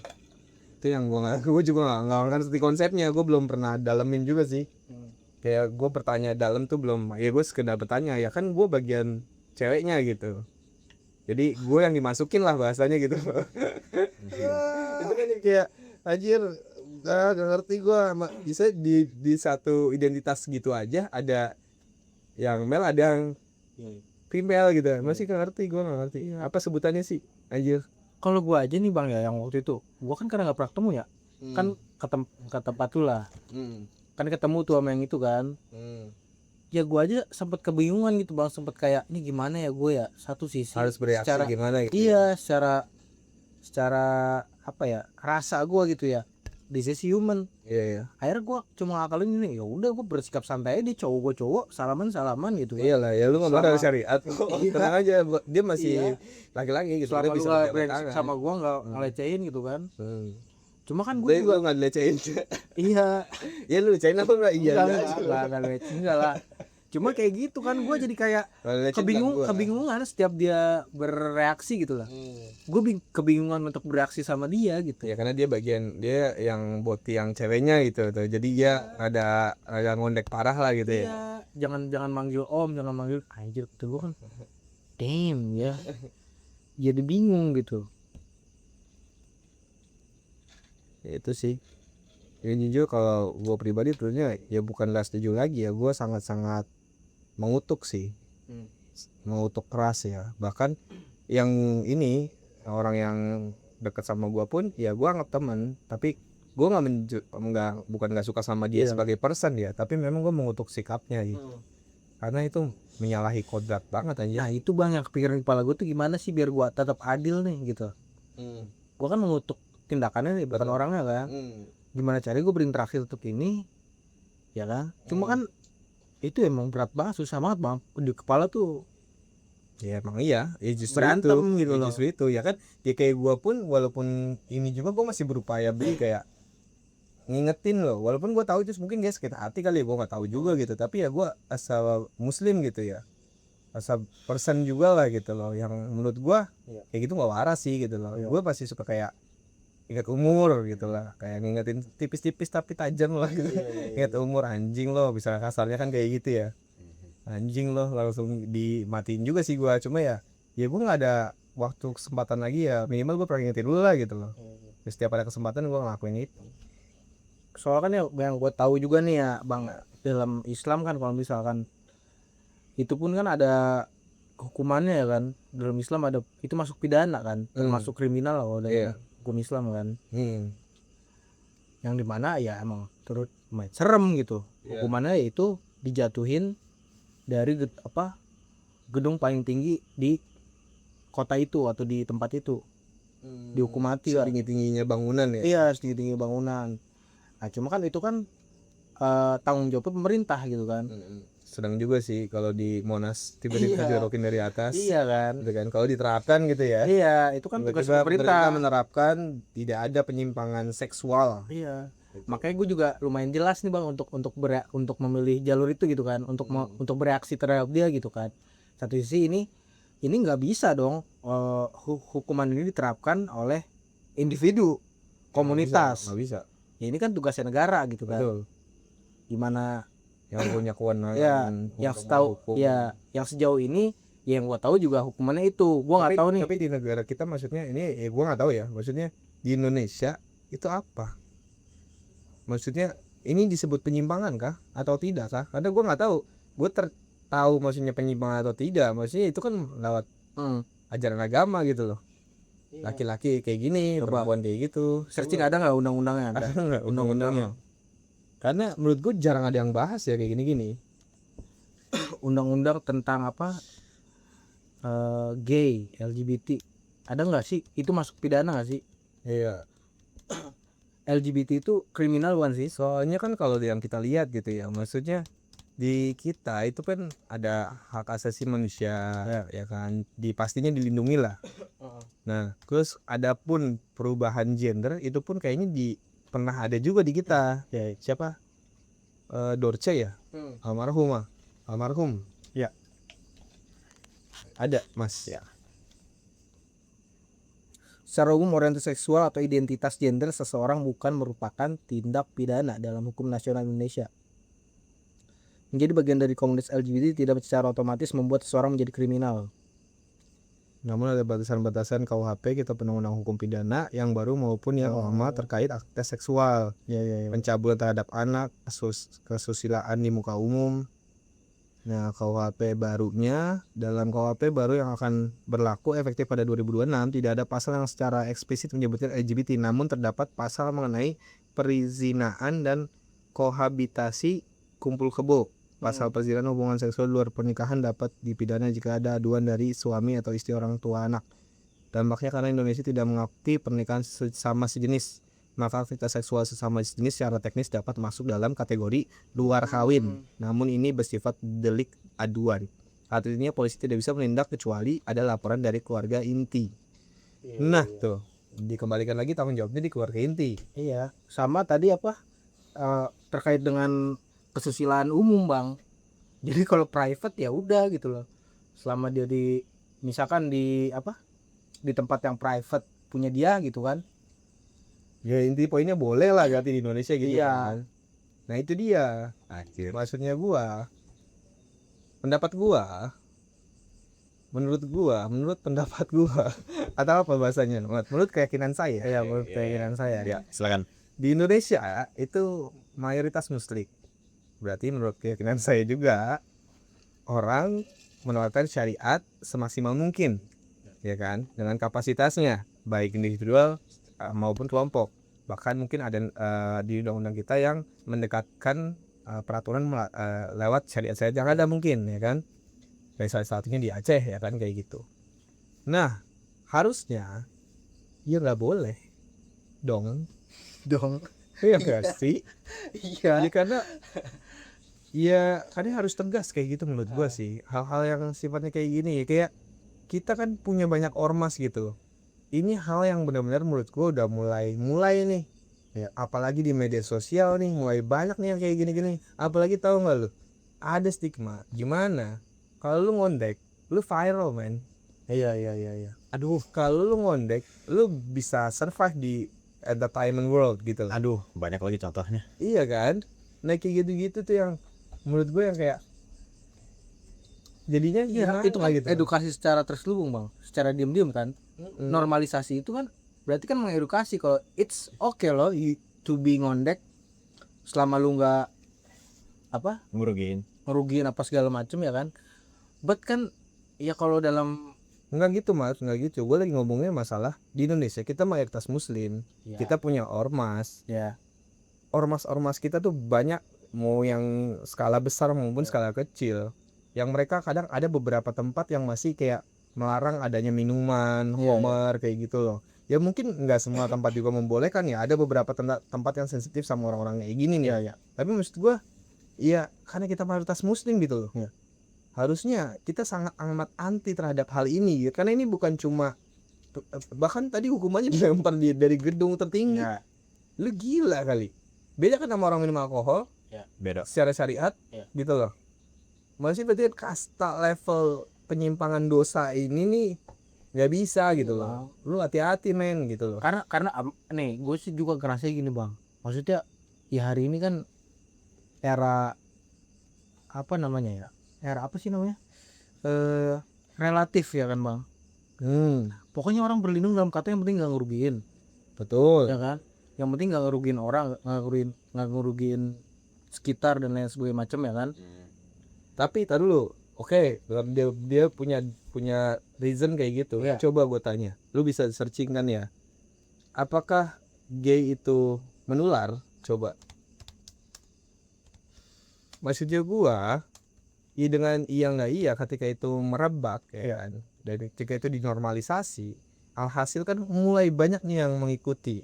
Itu yang gue juga nggak ngerti konsepnya. Gue belum pernah dalemin juga sih. Kayak gue bertanya dalam tuh belum. Ya gue sekedar bertanya, ya kan gue bagian ceweknya gitu. Jadi gue yang dimasukin lah bahasanya gitu. Itu kan kayak anjir, gak ngerti gue. Bisa di satu identitas gitu aja ada yang male, ada yang female gitu. Masih gak ngerti, gue gak ngerti apa sebutannya sih anjir. Kalau gue aja nih bang ya, yang waktu itu gue kan karena nggak pernah ketemu ya, kan ke tempat tuh lah, kan ketemu tuh sama yang itu kan. Ya gue aja sempet kebingungan gitu bang, sempet kayak ini gimana ya gue ya, satu sisi Harus bereaksi secara, gimana gitu. iya secara apa ya, rasa gue gitu ya, this is human. Iya. Akhirnya gue cuma ngakalin ini, ya udah gue bersikap santai aja, dia cowok salaman gitu kan. Iyalah, ya lu nggak dari syariat. Tenang aja, dia masih laki-laki gitu. Selama Dia lu bisa gak berjabat brengsek tangan. sama gue, nggak ngelecehin gitu kan. Cuma kan Gue gue juga juga nggak dilecehin. iya Ya lu lecehin apa enggak? Iya. enggak leceh enggak lah. Cuma kayak gitu kan, gue jadi kayak kebingungan setiap dia bereaksi gitu lah. Gue kebingungan untuk bereaksi sama dia gitu. Ya karena dia yang boti yang ceweknya gitu tuh. Jadi dia ada ngondek parah lah gitu ya. Iya, jangan manggil om, jangan manggil anjir tuh, gue kan damn ya. Jadi bingung gitu. Ya, itu sih. Ya jujur kalau gue pribadi tentunya ya bukanlah setuju lagi ya. Gue sangat-sangat mengutuk sih. Mengutuk keras ya. Bahkan yang ini orang yang dekat sama gue pun ya gue anggap teman, tapi gue bukan nggak suka sama dia sebagai person ya, tapi memang gue mengutuk sikapnya gitu. Karena itu menyalahi kodrat banget aja. Nah itu bang yang kepikiran di kepala gue tuh, gimana sih biar gue tetap adil nih gitu. Gue kan mengutuk tindakannya nih, bukan orangnya kan. Gimana caranya gue berinteraksi untuk ini ya kan. Cuma kan itu emang berat banget, susah banget bang di kepala tuh. Ya emang iya, ya justru Berantem itu, gitu ya loh. justru itu ya kan. Ya kayak gue pun walaupun ini juga gue masih berupaya kayak ngingetin loh, walaupun gue tahu itu mungkin dia sakit hati kali ya, gue nggak tahu juga gitu. Tapi ya gue asal muslim gitu ya, asal person juga lah gitu loh, yang menurut gue kayak gitu nggak waras sih gitu loh. Gue pasti suka kayak ingat umur gitu lah, kayak ngingetin tipis-tipis tapi tajam lah gitu. Ingat umur, anjing loh, bisa kasarnya kan kayak gitu ya, anjing loh, langsung dimatiin juga sih gue. Cuma ya gue nggak ada waktu kesempatan lagi ya, minimal gue pernah ngingetin dulu lah gitu loh. Setiap ada kesempatan gue ngelakuin itu. Soalnya kan ya yang gue tahu juga nih ya bang, dalam Islam kan kalau misalkan itu pun kan ada hukumannya ya kan. Dalam Islam ada, itu masuk pidana kan, termasuk kriminal lah kalau ada hukum Islam kan. Yang dimana ya emang turut serem gitu. Hukumannya yaitu dijatuhin dari gedung paling tinggi di kota itu atau di tempat itu. Dihukum mati lah. Tinggi-tingginya bangunan ya. Iya, setinggi-tinggi bangunan. Nah cuma kan itu kan tanggung jawab pemerintah gitu kan. Sedang juga sih kalau di Monas tiba-tiba dirokin dari atas. Iya kan. Gitu kan. Kalau diterapkan gitu ya. Iya, itu kan tugas Tiba-tiba pemerintah. menerapkan tidak ada penyimpangan seksual. Iya. Makanya gue juga lumayan jelas nih bang untuk memilih jalur itu gitu kan, untuk bereaksi terhadap dia gitu kan. Satu sisi ini nggak bisa dong hukuman ini diterapkan oleh individu, komunitas. Nggak bisa. Ya ini kan tugasnya negara gitu kan. Betul. Gimana Yang punya kewenangan. ya yang setahu hukum. ya yang sejauh ini yang gue tahu juga hukumannya itu. Gue nggak tahu nih. Tapi di negara kita maksudnya ini gue nggak tahu ya. Maksudnya di Indonesia itu apa? Maksudnya ini disebut penyimpangan kah atau tidak kah? Karena gue nggak tahu. Gue tahu maksudnya penyimpangan atau tidak. Maksudnya itu kan lewat ajaran agama gitu loh. Laki-laki kayak gini, perempuan kayak gitu. Searching ada nggak undang-undangnya? Ada nggak undang-undangnya? Karena menurut gue jarang ada yang bahas ya kayak gini-gini. Undang-undang tentang apa? Gay, LGBT. Ada nggak sih? Itu masuk pidana nggak sih? Iya. LGBT itu kriminal bukan sih? Soalnya kan kalau yang kita lihat gitu ya, maksudnya di kita itu kan ada hak asasi manusia ya kan, pastinya dilindungi lah. Nah, terus adapun perubahan gender itu pun kayaknya pernah ada juga di kita. Ya, siapa? Dorce ya? Almarhum. Ya. Ada, Mas. Ya. Secara umum orientasi seksual atau identitas gender seseorang bukan merupakan tindak pidana dalam hukum nasional Indonesia. Menjadi bagian dari komunitas LGBT tidak secara otomatis membuat seseorang menjadi kriminal. Namun ada batasan-batasan KUHP kita Undang-Undang Hukum Pidana yang baru maupun yang lama terkait aktivitas seksual, pencabulan terhadap anak, kesusilaan di muka umum. Nah, KUHP barunya, dalam KUHP baru yang akan berlaku efektif pada 2026 tidak ada pasal yang secara eksplisit menyebutkan LGBT, namun terdapat pasal mengenai perizinaan dan kohabitasi kumpul kebo. Pasal perzinahan hubungan seksual luar pernikahan dapat dipidana jika ada aduan dari suami atau istri orang tua anak. Dampaknya karena Indonesia tidak mengakui pernikahan sesama sejenis, maka aktivitas seksual sesama jenis secara teknis dapat masuk dalam kategori luar kawin. Namun ini bersifat delik aduan. Artinya polisi tidak bisa menindak kecuali ada laporan dari keluarga inti. Nah tuh, dikembalikan lagi tanggung jawabnya di keluarga inti. Iya, sama tadi apa terkait dengan kesusilaan umum bang. Jadi kalau private ya udah gitu loh. Selama dia misalkan di tempat yang private punya dia gitu kan. Ya inti poinnya boleh lah berarti di Indonesia gitu Iya. kan. Nah itu dia. Maksudnya menurut pendapat gua atau apa bahasanya? Menurut keyakinan saya. Iya, menurut keyakinan saya. Ya, silakan. Di Indonesia itu mayoritas Muslim. Berarti menurut keyakinan saya juga orang menerapkan syariat semaksimal mungkin, ya kan, dengan kapasitasnya baik individual maupun kelompok. Bahkan mungkin ada di undang-undang kita yang mendekatkan peraturan lewat syariat yang ada mungkin, ya kan. Kayak salah satunya di Aceh ya kan kayak gitu. Nah harusnya ya nggak boleh dong. Iya nggak sih? Iya. Ya karena harus tegas kayak gitu menurut gua sih. Hal-hal yang sifatnya kayak gini kayak kita kan punya banyak ormas gitu. Ini hal yang benar-benar menurut gua udah mulai nih. Ya, apalagi di media sosial nih mulai banyak nih yang kayak gini-gini. Apalagi tahu nggak lu? Ada stigma. Gimana? Kalau lu ngondek, lu viral man. Iya. Aduh, kalau lu ngondek, lu bisa survive di entertainment world gitu. Aduh, banyak lagi contohnya. Iya kan? Nah kayak gitu-gitu tuh yang menurut gue yang kayak jadinya Itu kan gitu. Edukasi secara terselubung bang, secara diam-diam kan. Normalisasi itu kan berarti kan mengedukasi kalau it's okay loh to be ngondek selama lu nggak ngerugiin apa segala macem ya kan. But kan ya kalau dalam nggak gitu mas, nggak gitu. Gue lagi ngomongnya masalah di Indonesia kita mayoritas Muslim, kita punya ormas. Ya. Ormas kita tuh banyak, mau yang skala besar maupun skala kecil. Yang mereka kadang ada beberapa tempat yang masih kayak melarang adanya minuman, homer kayak gitu loh. Ya mungkin nggak semua tempat juga membolehkan ya. Ada beberapa tempat yang sensitif sama orang-orang kayak gini nih. Ya. Tapi maksud gue, ya karena kita mayoritas Muslim gitu loh. Ya. Harusnya kita sangat amat anti terhadap hal ini ya. Karena ini bukan cuma, bahkan tadi hukumannya dilempar dari gedung tertinggi. Lu gila kali. Beda kan sama orang minum alkohol Beda. secara syariat gitu loh. Masih berarti kasta level penyimpangan dosa ini nih nggak bisa gitu loh. Lu hati-hati men gitu loh. Karena nih gue sih juga ngerasa gini bang, maksudnya ya hari ini kan era apa namanya ya, era apa sih namanya, relatif ya kan bang. Pokoknya orang berlindung dalam kata yang penting nggak ngerugiin, Betul. ya kan, yang penting nggak ngerugiin orang, nggak ngerugiin sekitar dan lain sebagainya macam ya kan. Tapi tar dulu. Oke, dia punya reason kayak gitu. Iya. Coba gue tanya. Lu bisa searching kan ya. Apakah gay itu menular? Coba. Maksudnya gua, iya dengan iya nggak iya ketika itu merebak ya kan. Dan ketika itu dinormalisasi, alhasil kan mulai banyak nih yang mengikuti.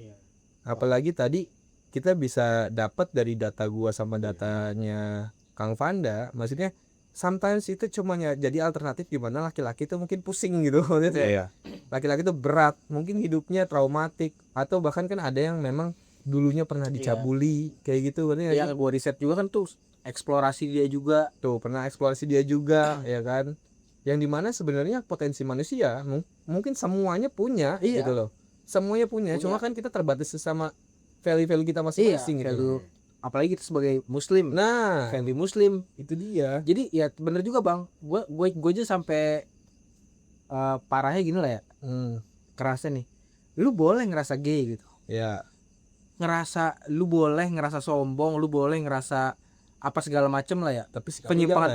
Apalagi tadi kita bisa dapat dari data gua sama datanya Kang Vanda, maksudnya sometimes itu cuma jadi alternatif di mana laki-laki itu mungkin pusing gitu. Iya. Laki-laki itu berat, mungkin hidupnya traumatik, atau bahkan kan ada yang memang dulunya pernah dicabuli kayak gitu. Berarti Ya gue riset juga kan tuh eksplorasi dia juga. tuh pernah eksplorasi dia juga ya kan, yang dimana sebenarnya potensi manusia mungkin semuanya punya gitu loh, semuanya punya, cuma kan kita terbatas sama value kita masing-masing gitu. Value, apalagi kita sebagai muslim, Nah family muslim. itu dia. Jadi ya bener juga bang, gue aja sampai parahnya gini lah ya, kerasa nih, lu boleh ngerasa gay gitu, Ya lu boleh ngerasa sombong, lu boleh ngerasa apa segala macem lah ya, tapi penyimpangan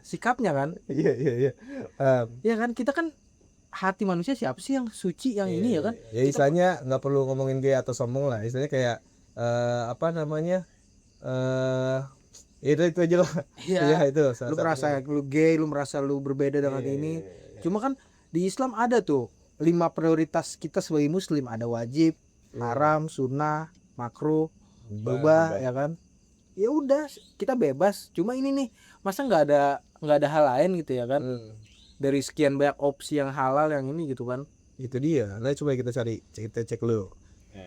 sikapnya kan. iya Ya kan, kita kan hati manusia siapa sih yang suci yang ini ya kan. ya istilahnya nggak perlu ngomongin gay atau sombong lah, istilahnya kayak apa namanya, itu aja lah. Ya itu Lu merasa lu gay, lu merasa lu berbeda dengan ini. Cuma kan di Islam ada tuh 5 prioritas kita sebagai muslim, ada wajib, haram, sunnah, makruh, berubah ya kan. Ya udah kita bebas, cuma ini nih masa nggak ada hal lain gitu ya kan. Dari sekian banyak opsi yang halal yang ini gitu kan. Itu dia. Nah coba kita cek lu.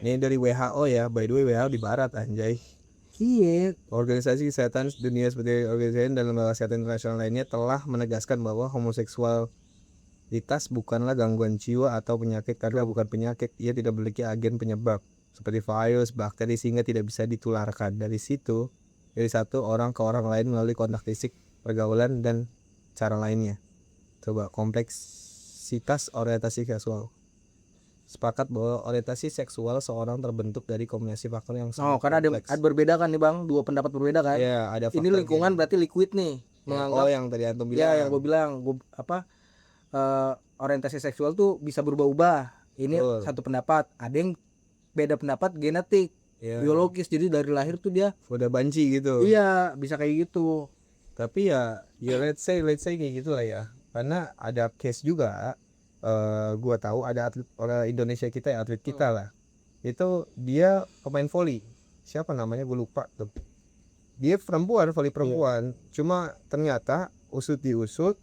Ini dari WHO ya, by the way WHO di barat anjay. Iya. Organisasi Kesehatan Dunia seperti organisasi dan lembaga kesehatan internasional lainnya telah menegaskan bahwa homoseksualitas bukanlah gangguan jiwa atau penyakit, karena bukan penyakit, ia tidak memiliki agen penyebab seperti virus, bakteri, sehingga tidak bisa ditularkan dari satu orang ke orang lain melalui kontak fisik, pergaulan, dan cara lainnya. Coba kompleksitas orientasi seksual. Sepakat bahwa orientasi seksual seorang terbentuk dari kombinasi faktor yang sangat Karena kompleks. ada berbeda kan nih bang, 2 pendapat berbeda kan. Ya, ada Ini faktor lingkungan berarti liquid nih, menganggap yang tadi antum bilang. ya yang gue bilang orientasi seksual tuh bisa berubah-ubah. Ini Betul. satu pendapat, ada yang beda pendapat genetik, biologis, jadi dari lahir tuh dia udah banci gitu. iya bisa kayak gitu. Tapi ya let's say kayak gitulah ya, karena ada case juga. Gua tahu ada atlet orang Indonesia kita ya, atlet kita lah, itu dia pemain volley, siapa namanya gue lupa tuh, dia volley perempuan, cuma ternyata diusut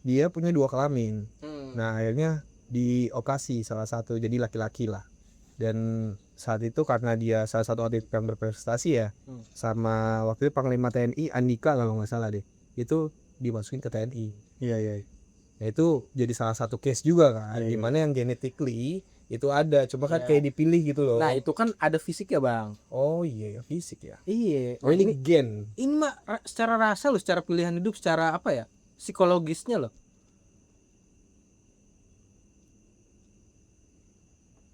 dia punya 2 kelamin. Nah akhirnya dioperasi salah satu jadi laki-laki lah, dan saat itu karena dia salah satu atlet yang berprestasi ya, sama waktu itu Panglima TNI Andika kalau nggak salah deh, itu dimasukin ke TNI. Iya. Ya itu jadi salah satu case juga kan, dimana yang genetically itu ada, cuma kan kayak dipilih gitu loh. Nah itu kan ada fisik ya bang. Oh iya ya, fisik ya. Iya. Oh ini gen. Ini mah secara rasa loh, secara pilihan hidup, secara apa ya, psikologisnya loh.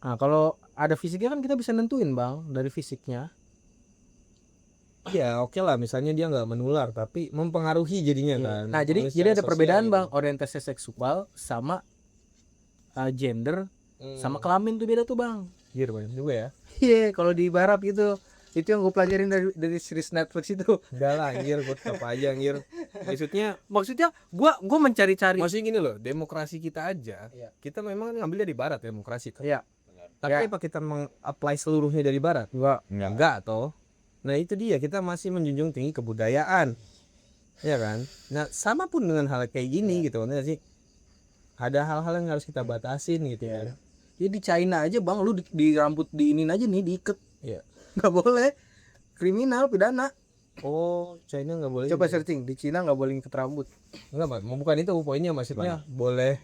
Nah kalau ada fisiknya kan kita bisa nentuin bang dari fisiknya. Iya oke lah, misalnya dia nggak menular tapi mempengaruhi jadinya kan. Nah jadi ada perbedaan bang, orientasi seksual sama gender sama kelamin tuh beda tuh bang. Iya banyak juga ya. Iya kalau di barat gitu, itu yang gue pelajarin dari series Netflix itu. Enggak lah anjir, gue tetap aja anjir. Maksudnya gue mencari-cari. Maksudnya gini loh, demokrasi kita aja, kita memang ngambil dari barat demokrasi kan. Iya. Tapi apa kita meng-apply seluruhnya dari barat? Enggak toh. Nah itu dia, kita masih menjunjung tinggi kebudayaan, ya kan. Nah sama pun dengan hal kayak gini gitu, maksudnya sih ada hal-hal yang harus kita batasin gitu ya. Ya di China aja bang, lu di rambut diinin aja nih, diiket. Iya. Nggak boleh. kriminal pidana. Oh, China nggak boleh. Coba searching di Cina nggak boleh ngikat rambut. Enggak, bukan itu poinnya, maksudnya boleh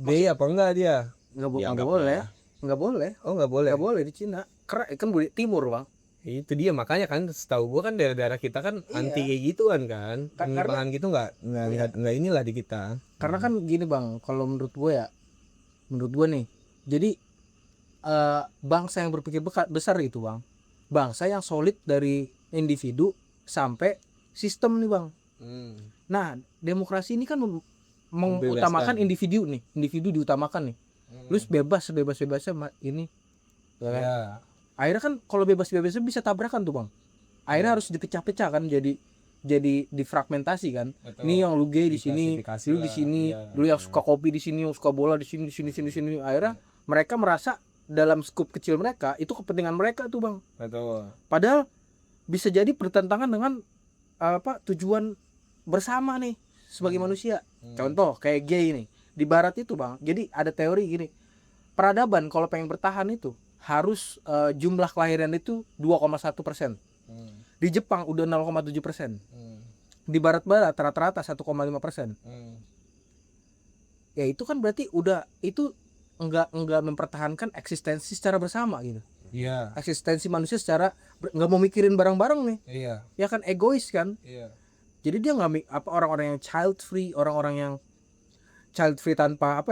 gay apa enggak dia? Nggak boleh. Nggak boleh. Oh, nggak boleh. Nggak boleh di Cina. Kan budaya timur, Bang. Itu dia, makanya kan setahu gua kan daerah-daerah kita kan Iya. anti kayak gituan kan. Karena- Penyimpangan gitu nggak lihat nggak inilah di kita. Karena kan gini, Bang, kalau menurut gue nih. Jadi bangsa yang berpikir besar gitu, Bang. Bangsa yang solid dari individu sampai sistem nih, Bang. Nah, demokrasi ini kan mengutamakan individu nih. Individu diutamakan nih. Lu bebasnya ini. Ya kan? Ya. Akhirnya kan kalau bebasnya bisa tabrakan tuh, Bang. Akhirnya harus dipecah-pecah kan, jadi difragmentasi kan. Betul. Ini yang lu gay di sini, Diklasifikasi lu lah, di sini, iya. lu yang suka kopi di sini, yang suka bola di sini. Akhirnya mereka merasa dalam skup kecil mereka itu kepentingan mereka tuh, Bang. Betul. Padahal bisa jadi bertentangan dengan tujuan bersama nih sebagai manusia. Contoh kayak gay nih di barat itu, Bang. Jadi ada teori gini, peradaban kalau pengen bertahan itu harus jumlah kelahiran itu 2,1%. Di Jepang udah 0,7%. Di barat-barat rata-rata 1,5%. Ya itu kan berarti udah itu enggak mempertahankan eksistensi secara bersama gitu. Iya. Eksistensi manusia secara nggak mau mikirin bareng-bareng nih. Iya. Ya kan egois kan. Iya. Jadi dia nggak orang-orang yang child free, orang-orang yang child free tanpa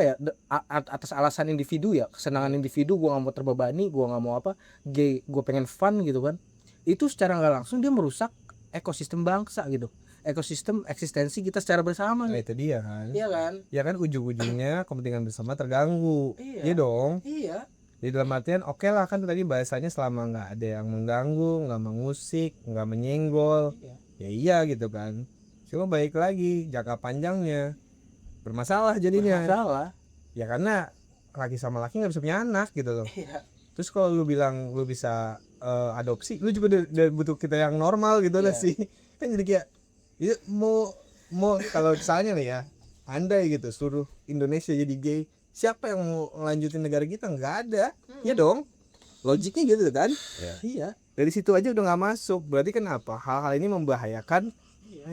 atas alasan individu ya, kesenangan individu, gua nggak mau terbebani, gua nggak mau gay, gua pengen fun gitu kan. Itu secara nggak langsung dia merusak ekosistem bangsa gitu, ekosistem eksistensi kita secara bersama. Nah, itu dia kan. Iya kan? Ya kan ujung-ujungnya kepentingan bersama terganggu. Iya. Iya dong. Iya. Di dalam artian oke lah kan tadi bahasanya selama nggak ada yang mengganggu, nggak mengusik, nggak menyenggol, ya iya gitu kan. Cuma balik lagi jangka panjangnya bermasalah jadinya. Masalah. Ya karena laki sama laki nggak bisa punya anak gitu loh. Iya. Terus kalau lu bilang lu bisa adopsi, lu juga udah butuh kita yang normal gitu lah sih. Kan jadi kayak ya, mau kalau misalnya nih ya, andai gitu seluruh Indonesia jadi gay, siapa yang mau ngelanjutin negara kita? Nggak ada. Ya dong. Logiknya gitu kan? Iya. Dari situ aja udah nggak masuk. Berarti kenapa? Hal-hal ini membahayakan.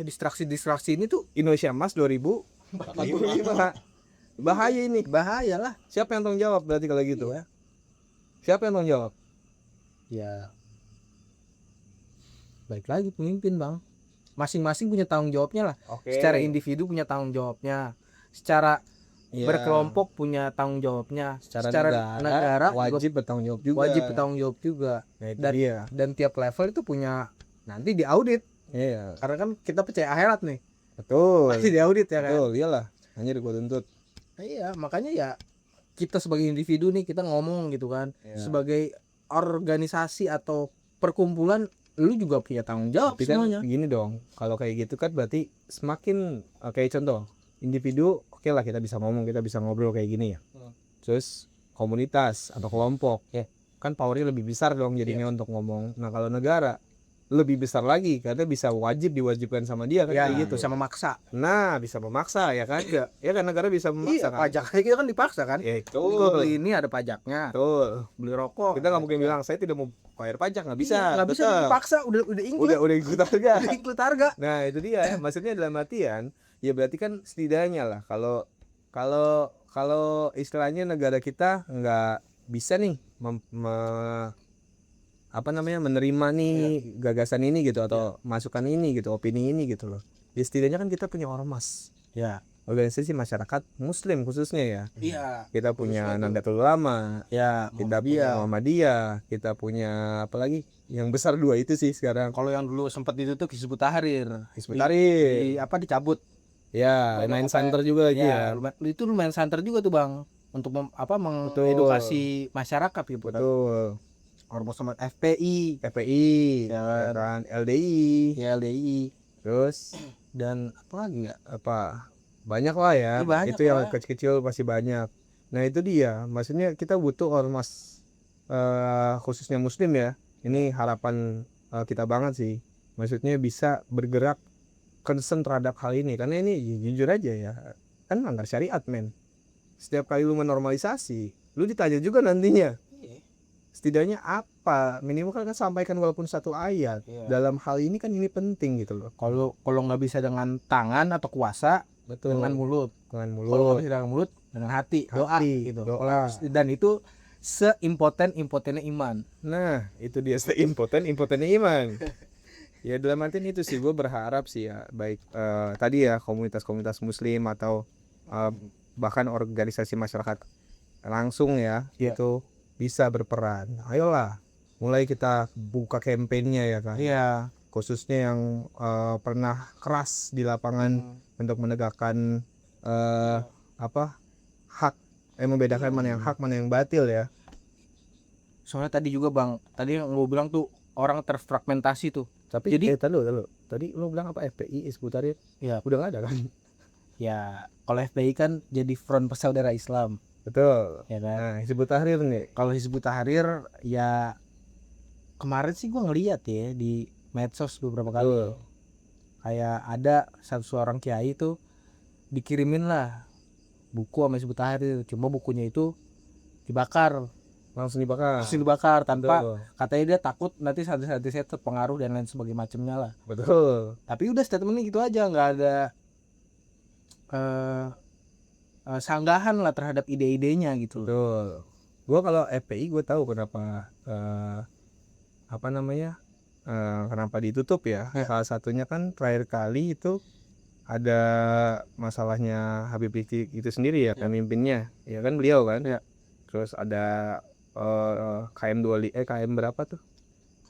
Distraksi ini tuh Indonesia Emas 2045. Bahaya ini. bahaya lah. Siapa yang tanggung jawab berarti kalau gitu ya? Siapa yang tanggung jawab? Ya balik lagi pemimpin, Bang. Masing-masing punya tanggung jawabnya lah. Oke. Secara individu punya tanggung jawabnya, secara Iya. berkelompok punya tanggung jawabnya, Secara negara wajib bertanggung jawab juga. wajib bertanggung jawab juga. Nah, itu Dan, dia. dan tiap level itu punya nanti diaudit. Iya. Karena kan kita percaya akhirat nih. Betul. Pasti diaudit ya kan. Betul, iyalah. Anjir gua tuntut. Nah, iya, makanya ya kita sebagai individu nih kita ngomong gitu kan. Iya. Sebagai organisasi atau perkumpulan lu juga punya tanggung jawab Tapi kan semuanya. gini dong, kalau kayak gitu kan berarti semakin kayak contoh individu, oke lah kita bisa ngomong, kita bisa ngobrol kayak gini ya. Terus komunitas atau kelompok, kan powernya lebih besar dong jadinya untuk ngomong. Nah kalau negara lebih besar lagi karena bisa diwajibkan sama dia kan Ya, kayak gitu. bisa memaksa. Nah bisa memaksa ya kan? Ya kan negara bisa memaksa Iya, kan? pajak aja kita kan dipaksa kan. Ya itu. Beli ini ada pajaknya. Betul. Beli rokok. Kita nggak mungkin bilang saya tidak mau bayar pajak, nggak bisa. Iya, nggak bisa Tetap. dipaksa, udah include. Udah ikut harga. Udah include harga. Nah itu dia ya. Maksudnya dalam artian ya berarti kan setidaknya lah kalau istilahnya negara kita nggak bisa nih menerima nih gagasan ini gitu atau masukan ini gitu, opini ini gitu loh. Ya setidaknya kan kita punya ormas. Ya. Organisasi masyarakat muslim khususnya ya. Iya. Kita punya Nahdlatul Ulama, Ya, kita punya Muhammadiyah, kita punya apa lagi? Yang besar dua itu sih sekarang. kalau yang dulu sempat itu tuh Hizbut Tahrir. Hizbut Tahrir. Dicabut. Ya, main center juga lagi ya. Itu lumayan santer juga tuh, Bang, untuk mengedukasi masyarakat gitu. Betul. Ormas sama FPI, FPI, Ya ya kan, LDI, ya LDI, terus dan apa lagi nggak? apa? Banyak lah ya. Ya, banyak itu yang lah. kecil-kecil masih banyak. Nah, itu dia. Maksudnya kita butuh ormas khususnya muslim ya. Ini harapan kita banget sih. Maksudnya bisa bergerak concern terhadap hal ini karena ini jujur aja ya. Kan melanggar syariat, men. Setiap kali lu menormalisasi, lu ditanya juga nantinya. setidaknya apa minimal kan sampaikan walaupun satu ayat. Dalam hal ini kan ini penting gitu loh. Kalau nggak bisa dengan tangan atau kuasa, Betul. dengan mulut. Dengan Kalau mulut. nggak bisa dengan mulut, dengan hati, doa gitu. Doa. Dan itu seimpotennya iman. Nah, itu dia impotennya iman. Ya dalam artian itu sih gue berharap sih ya baik tadi ya komunitas-komunitas muslim atau bahkan organisasi masyarakat langsung ya itu bisa berperan. Ayolah, mulai kita buka kampanyenya ya kan. Iya. Khususnya yang pernah keras di lapangan untuk menegakkan hak, membedakan mana yang hak mana yang batil ya. Soalnya tadi juga Bang, tadi yang gue bilang tuh orang terfragmentasi tuh. Tapi Jadi tadi lo bilang apa FPI Hizbut Tahrir? ya, Udah nggak ada kan? ya kalau FPI kan jadi Front Persaudaraan Islam, Betul. ya kan. Nah, Hizbut Tahrir nih. Kalau Hizbut Tahrir ya kemarin sih gue ngeliat ya di medsos beberapa kali. Betul. Kayak ada satu orang kiai tuh dikirimin lah buku sama Hizbut Tahrir, cuma bukunya itu dibakar, Langsung dibakar. langsung dibakar tanpa Betul. katanya dia takut nanti santri-santri saya terpengaruh dan lain sebagainya macamnya lah. Betul. Tapi udah statementnya gitu aja, nggak ada sanggahan lah terhadap ide-idenya gitu. Betul. Gua kalau FPI gue tahu kenapa kenapa ditutup ya. Salah satunya kan terakhir kali itu ada masalahnya Habib Rizik itu sendiri ya, pemimpinnya. Ya kan beliau kan. Ya. Terus ada KM berapa tuh?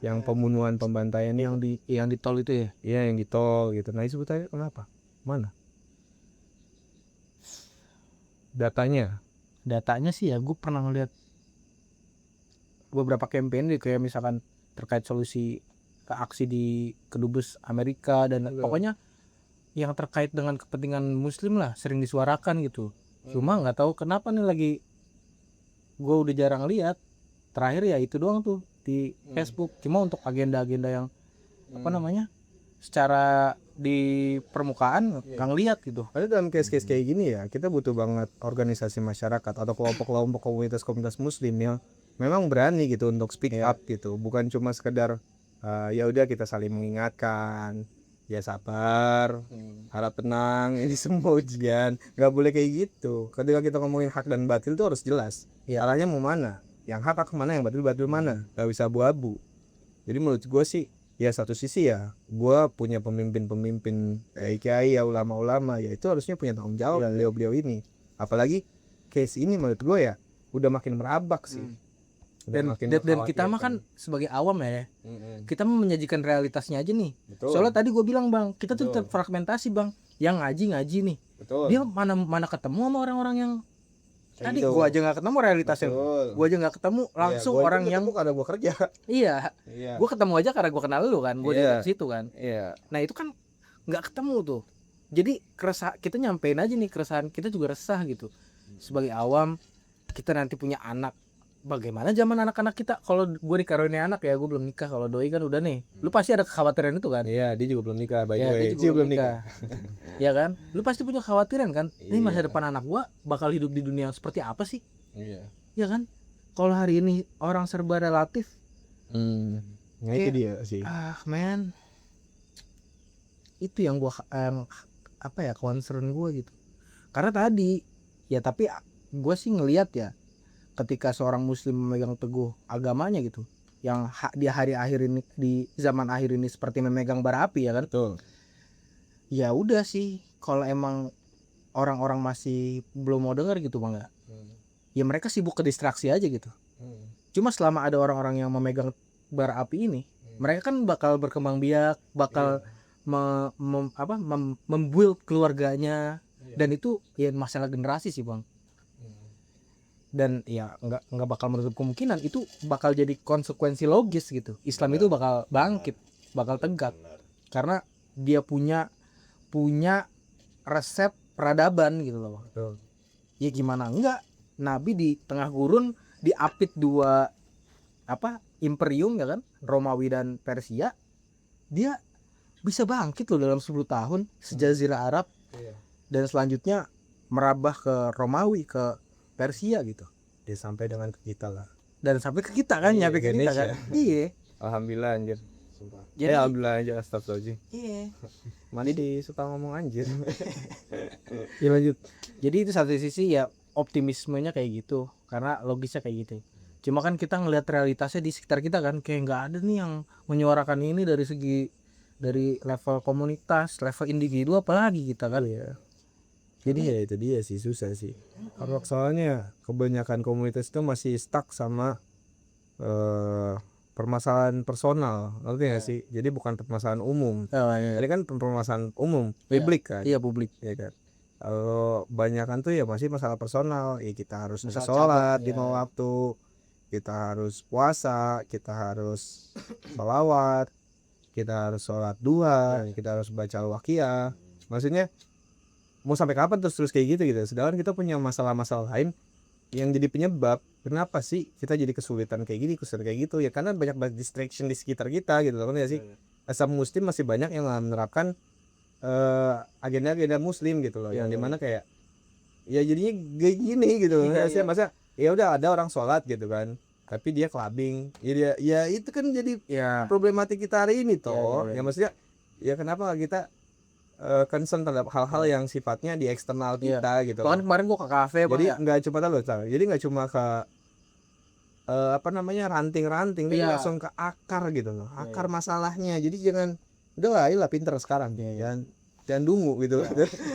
Yang pembunuhan pembantaian yang di tol itu ya. Iya yang di tol gitu. Nah sebetulnya kenapa? Mana? Datanya Sih ya gue pernah ngeliat beberapa campaign kayak misalkan terkait solusi ke aksi di kedubes Amerika dan pokoknya yang terkait dengan kepentingan muslim lah sering disuarakan gitu. Cuma nggak tahu kenapa nih lagi gue udah jarang lihat. Terakhir ya itu doang tuh di Facebook. Cuma untuk agenda-agenda yang secara di permukaan nggak ngeliat gitu. Padahal dalam case-case kayak gini ya kita butuh banget organisasi masyarakat atau kelompok-kelompok komunitas-komunitas muslim yang memang berani gitu untuk speak up gitu, bukan cuma sekedar ya udah kita saling mengingatkan, ya sabar, harap tenang, ini semua ujian, nggak boleh kayak gitu. Ketika kita ngomongin hak dan batil itu harus jelas arahnya mau mana, yang hak mana, yang batil mana, nggak bisa abu-abu. Jadi menurut gue sih ya satu sisi ya gue punya pemimpin kiai ya ulama-ulama ya itu harusnya punya tanggung jawab beliau ini, apalagi case ini menurut gue ya udah makin merabak sih. Dan kita mah kan sebagai awam ya, kita mau menyajikan realitasnya aja nih. Betul. Soalnya tadi gue bilang Bang, kita tuh terfragmentasi Bang, yang ngaji nih. Betul. Dia mana ketemu sama orang-orang yang tadi gitu. gue aja nggak ketemu realitasnya. Gue aja nggak ketemu langsung gua orang yang karena gue kerja. Iya. Gue ketemu aja karena gue kenal lu kan, gue di situ kan. Iya. Nah itu kan nggak ketemu tuh. Jadi kita nyampein aja nih keresahan kita juga resah gitu. Sebagai awam kita nanti punya anak. Bagaimana zaman anak-anak kita? Kalau gue dikaruniai anak ya, gue belum nikah. Kalau doi kan udah nih, lu pasti ada kekhawatiran itu kan? Iya, dia juga belum nikah. Dia juga belum nikah. Ya kan? Lu pasti punya kekhawatiran kan? Ini masa depan anak gue bakal hidup di dunia yang seperti apa sih? Iya. Ya kan? Kalau hari ini orang serba relatif. Nah itu dia sih. Man, itu yang gue concern gue gitu. Karena tadi ya tapi gue sih ngelihat ya. Ketika seorang muslim memegang teguh agamanya gitu, yang di hari akhir ini, di zaman akhir ini seperti memegang bara api ya kan. Betul. Ya udah sih, kalau emang orang-orang masih belum mau dengar gitu Bang ya. Ya mereka sibuk ke distraksi aja gitu. Cuma selama ada orang-orang yang memegang bara api ini, mereka kan bakal berkembang biak, bakal membuild keluarganya. Dan itu ya masalah generasi sih Bang. Dan ya nggak bakal menutup kemungkinan itu bakal jadi konsekuensi logis gitu. Islam itu bakal bangkit, bakal tegak karena dia punya resep peradaban gitu loh. Betul. Ya gimana enggak, Nabi di tengah gurun diapit dua imperium ya kan, Romawi dan Persia, dia bisa bangkit loh dalam 10 tahun sejazirah Arab. Dan selanjutnya merambah ke Romawi, ke Persia gitu. Dia sampai dengan ke kita lah. dan sampai ke kita kan, Iya, nyampe ke kita kan. Iya. Alhamdulillah anjir. Jadi Alhamdulillah aja, astagfirullahaladzim. iya. Mandi suka ngomong anjir. Ya lanjut. Jadi itu satu sisi ya optimismenya kayak gitu, karena logisnya kayak gitu. Cuma kan kita ngelihat realitasnya di sekitar kita kan, kayak nggak ada nih yang menyuarakan ini dari level komunitas, level individu, apalagi kita kan ya. Jadi ya itu dia sih, susah sih. Karena soalnya kebanyakan komunitas itu masih stuck sama permasalahan personal, ngerti nggak sih? Jadi bukan permasalahan umum. Iya. Jadi kan permasalahan umum, publik kan. Iya publik. Ya kan. Kalau banyakan tuh ya masih masalah personal. Ya kita harus bisa Masalah sholat cabang, di ya. mau waktu, kita harus puasa, kita harus sholawat, kita harus sholat duha, kita harus baca al-waqiah. Maksudnya mau sampai kapan terus kayak gitu. Sedangkan kita punya masalah-masalah lain yang jadi penyebab kenapa sih kita jadi kesulitan kayak gitu ya, karena banyak banget distraction di sekitar kita gitu loh kan ya sih. Asal muslim masih banyak yang menerapkan agenda-agenda muslim gitu loh, yang dimana kayak ya jadinya kayak gini gitu loh. Masa ya udah ada orang sholat gitu kan, tapi dia clubbing ya itu kan jadi Ya. problematik kita hari ini toh. Iya. Ya maksudnya ya kenapa nggak kita concern terhadap hal-hal yang sifatnya di eksternal Iya. kita gitu. Bahkan kemarin gua ke kafe, Jadi Bang, ya. nggak cuma jadi nggak cuma ke apa namanya ranting-ranting, tapi Iya. langsung ke akar gitu loh, akar masalahnya. Jadi jangan udah lah, iyalah pinter sekarang, jangan dungu gitu.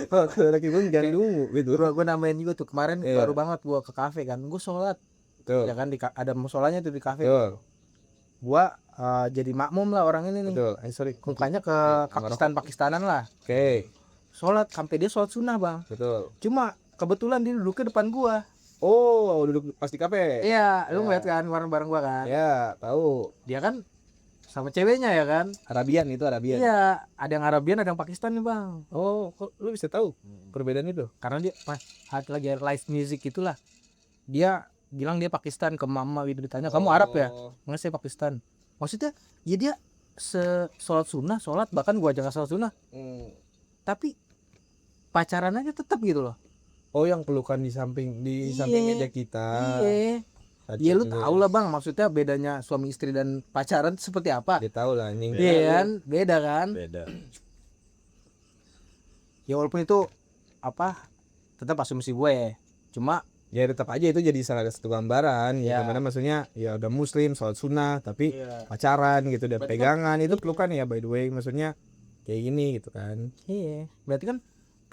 Kalau lagi pun jangan dungu gitu. Gua nambahin juga tuh kemarin, Iya. baru banget gua ke kafe kan, gua sholat Betul. ya kan, ada musolanya tuh di kafe. Betul. Gua jadi makmum lah orang ini nih, Betul. Sorry. mukanya ke Pakistanan lah, Oke. sholat sampai dia sholat sunnah, Bang. Betul. Cuma kebetulan dia duduknya depan gua. Oh, duduk pas di kafe. Iya, lu ngeliat kan bareng gua kan. Ya, tahu. Dia kan sama ceweknya ya kan. Arabian itu Arabian. Iya, ada yang Arabian, ada yang Pakistan nih, Bang. Oh, kok lu bisa tahu perbedaan itu? Karena dia lagi ada live music itulah. Dia bilang dia Pakistan, ke mama gitu, ditanya, "Kamu Arab ya?" "Enggak, saya Pakistan." Maksudnya ya dia sholat sunnah, sholat, bahkan gua aja nggak sholat sunnah, tapi pacaran aja tetap gitu loh. Oh, yang pelukan di samping meja kita. Iya. Ya lu tau lah, Bang, maksudnya bedanya suami istri dan pacaran tuh seperti apa. Dia tahu lah anjing. Iya kan, beda kan. Beda. Ya walaupun itu apa, tetap asumsi gue. Cuma Ya tetap aja itu jadi salah satu gambaran ya, Ya. gimana maksudnya ya udah muslim sholat sunnah tapi Iya. pacaran gitu dan Berarti pegangan itu pelukan ya, by the way, maksudnya kayak gini gitu kan. iya, berarti kan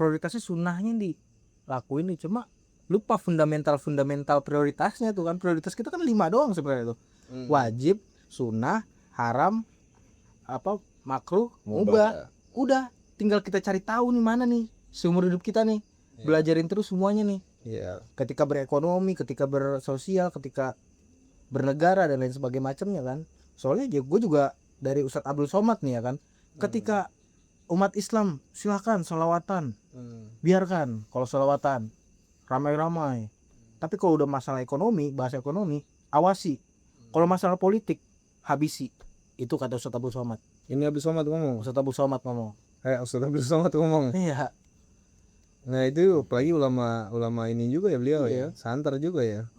prioritasnya sunnahnya dilakuin nih, cuma lupa fundamental prioritasnya tuh kan. Prioritas kita kan 5 doang sebenarnya tuh. Wajib, sunnah, haram, apa, makruh, mubah. Udah, tinggal kita cari tahu nih mana nih seumur hidup kita nih. Belajarin terus semuanya nih. Iya. Ketika berekonomi, ketika bersosial, ketika bernegara dan lain sebagainya macamnya kan. Soalnya ya gue juga dari Ustadz Abdul Somad nih ya kan. Ketika umat Islam silakan sholawatan, biarkan kalau sholawatan ramai-ramai. Tapi kalau udah masalah ekonomi, bahasa ekonomi, awasi. Kalau masalah politik, habisi. Itu kata Ustadz Abdul Somad. Ini Abdul Somad ngomong. Ustadz Abdul Somad ngomong. Ustadz Abdul Somad ngomong. Iya. Nah itu apalagi ulama ini juga ya beliau ya, santer juga ya.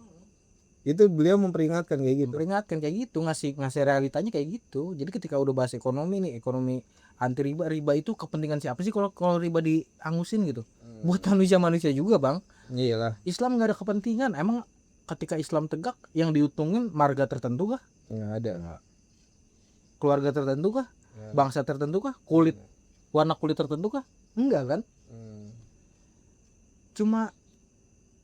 Itu beliau memperingatkan kayak gitu. Peringatkan kayak gitu, ngasih realitanya kayak gitu. Jadi ketika udah bahas ekonomi nih, ekonomi anti riba itu kepentingan siapa sih kalau riba diangusin gitu? Buat manusia juga, Bang. Iyalah. Islam nggak ada kepentingan. Emang ketika Islam tegak yang diuntungin marga tertentu kah? Nggak ada. Keluarga tertentu kah? Bangsa tertentu kah? Warna kulit tertentu kah? Enggak kan? Cuma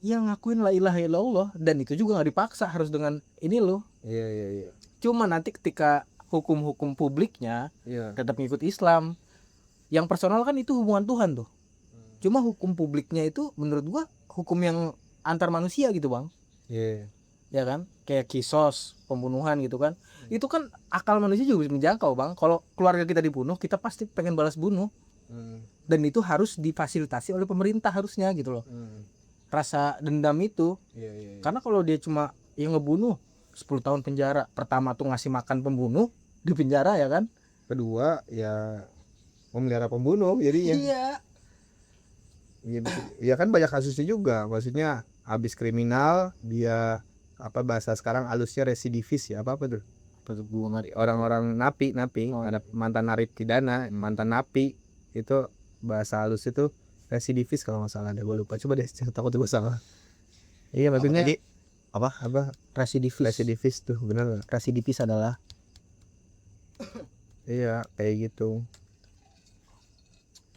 yang ngakuin la ilaha illallah, dan itu juga nggak dipaksa harus dengan ini loh. Iya. Cuma nanti ketika hukum publiknya tetap ngikut Islam, yang personal kan itu hubungan Tuhan tuh. Cuma hukum publiknya itu menurut gua hukum yang antar manusia gitu, Bang. Iya. Ya kan, kayak kisos, pembunuhan gitu kan. Itu kan akal manusia juga bisa menjangkau, Bang. Kalau keluarga kita dibunuh, kita pasti pengen balas bunuh. Dan itu harus difasilitasi oleh pemerintah harusnya gitu loh. Rasa dendam itu. Iya. Karena kalau dia cuma yang ngebunuh 10 tahun penjara, pertama tuh ngasih makan pembunuh di penjara ya kan. Kedua ya memelihara pembunuh jadinya. Iya. Ya kan banyak kasusnya juga, maksudnya habis kriminal dia apa bahasa sekarang halusnya residivis ya, apa tuh? Orang-orang napi ada mantan narapidana, mantan napi, itu bahasa halus itu residivis kalau nggak salah, ada gue lupa, coba deh takut gue salah. Iya maksudnya apa residivis tuh, benar nggak? Residivis adalah Iya kayak gitu.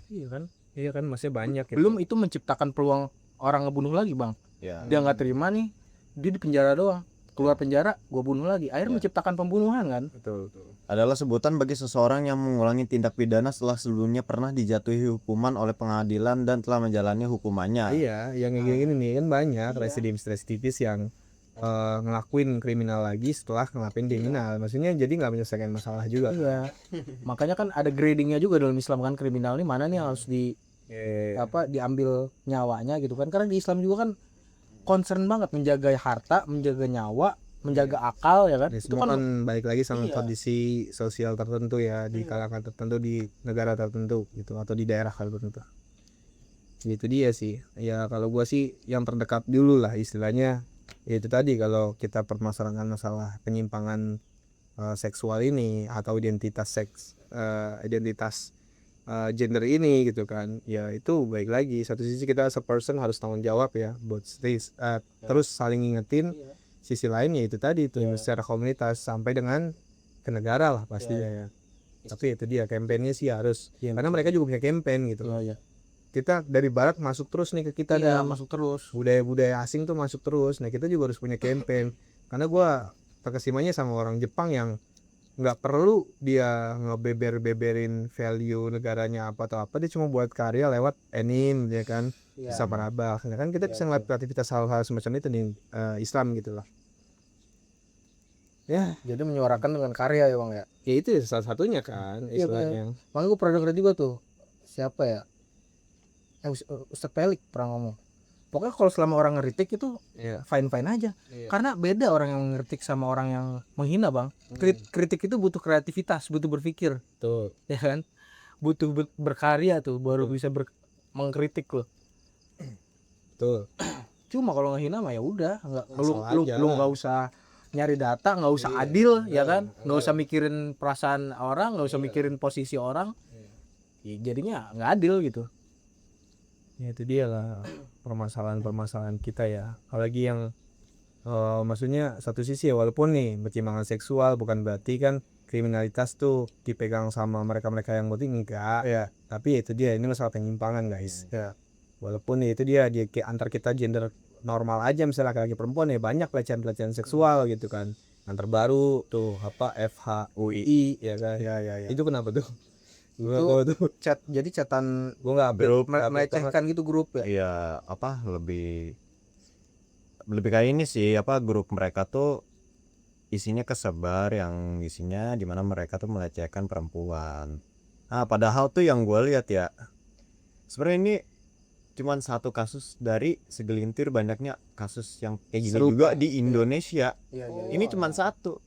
Iya kan masih banyak. belum itu menciptakan peluang orang ngebunuh lagi bang. Ya. Dia nggak terima nih, dia di penjara doang, keluar penjara gue bunuh lagi, akhirnya menciptakan pembunuhan kan. Betul. Adalah sebutan bagi seseorang yang mengulangi tindak pidana setelah sebelumnya pernah dijatuhi hukuman oleh pengadilan dan telah menjalani hukumannya. Iya, yang kayak gini nih kan banyak residivis yang ngelakuin kriminal lagi setelah ngelakuin kriminal. Maksudnya jadi nggak menyelesaikan masalah juga. Iya. Makanya kan ada gradingnya juga dalam Islam kan, kriminal ini mana nih yang harus diambil nyawanya gitu kan. Karena di Islam juga kan concern banget menjaga harta, menjaga nyawa, menjaga akal ya kan. Ini Itu semua kan kan balik lagi sama kondisi sosial tertentu ya, di kalangan tertentu, di negara tertentu gitu, atau di daerah tertentu. Gitu dia sih. Ya kalau gua sih yang terdekat dulu lah istilahnya. Ya itu tadi, kalau kita permasalahan masalah penyimpangan seksual ini atau identitas gender ini gitu kan, ya itu baik lagi, satu sisi kita as a person harus tanggung jawab ya buat terus saling ngingetin. Sisi lain ya itu tadi itu secara komunitas sampai dengan ke negara lah pastinya ya. Tapi itu dia kampanyenya sih harus, karena mereka juga punya campaign gitu. Kita dari barat masuk terus nih ke kita, masuk terus. budaya asing tuh masuk terus. Nah kita juga harus punya campaign, karena gua terkesimanya sama orang Jepang yang nggak perlu dia ngebeberin value negaranya apa atau apa, dia cuma buat karya lewat anime ya kan, bisa parabak ya kan, kita bisa ngeliat kreativitas hal-hal semacam itu di Islam gitu lah ya. Jadi menyuarakan dengan karya ya bang ya. Ya itu salah satunya kan istilahnya. Makanya gue pernah denger juga tuh, siapa ya, Ustadz Pelik pernah ngomong, pokoknya kalau selama orang ngeritik itu fine aja. Karena beda orang yang ngeritik sama orang yang menghina bang. Kritik itu butuh kreativitas, butuh berpikir Tuh. ya kan, butuh berkarya tuh baru bisa mengkritik loh. Tuh. Cuma kalau ngehina mah ya udah, Asal aja lu lah. nggak usah nyari data, nggak usah adil ya kan, nggak usah mikirin perasaan orang, nggak usah mikirin posisi orang. Ya, jadinya nggak adil gitu. Ya itu dia lah permasalahan kita ya. Apalagi yang maksudnya satu sisi ya, walaupun nih penyimpangan seksual bukan berarti kan kriminalitas tuh dipegang sama mereka-mereka yang penting, enggak ya. Tapi ya itu dia, ini masalah penyimpangan guys ya. Walaupun ya itu dia antar kita gender normal aja, misalnya laki-laki perempuan ya banyak pelecehan seksual gitu kan. Yang terbaru tuh apa FHUI ya kan. Ya. Itu kenapa tuh? Itu tuh chat, jadi chatan gue nggak Grup, melecehkan gitu grup ya. Iya, apa lebih kayak ini sih, apa grup mereka tuh isinya kesebar yang isinya dimana mereka tuh melecehkan perempuan. Nah, padahal tuh yang gue lihat ya, sebenarnya ini cuman satu kasus dari segelintir banyaknya kasus yang kayak gini juga di Indonesia. Ini cuman satu.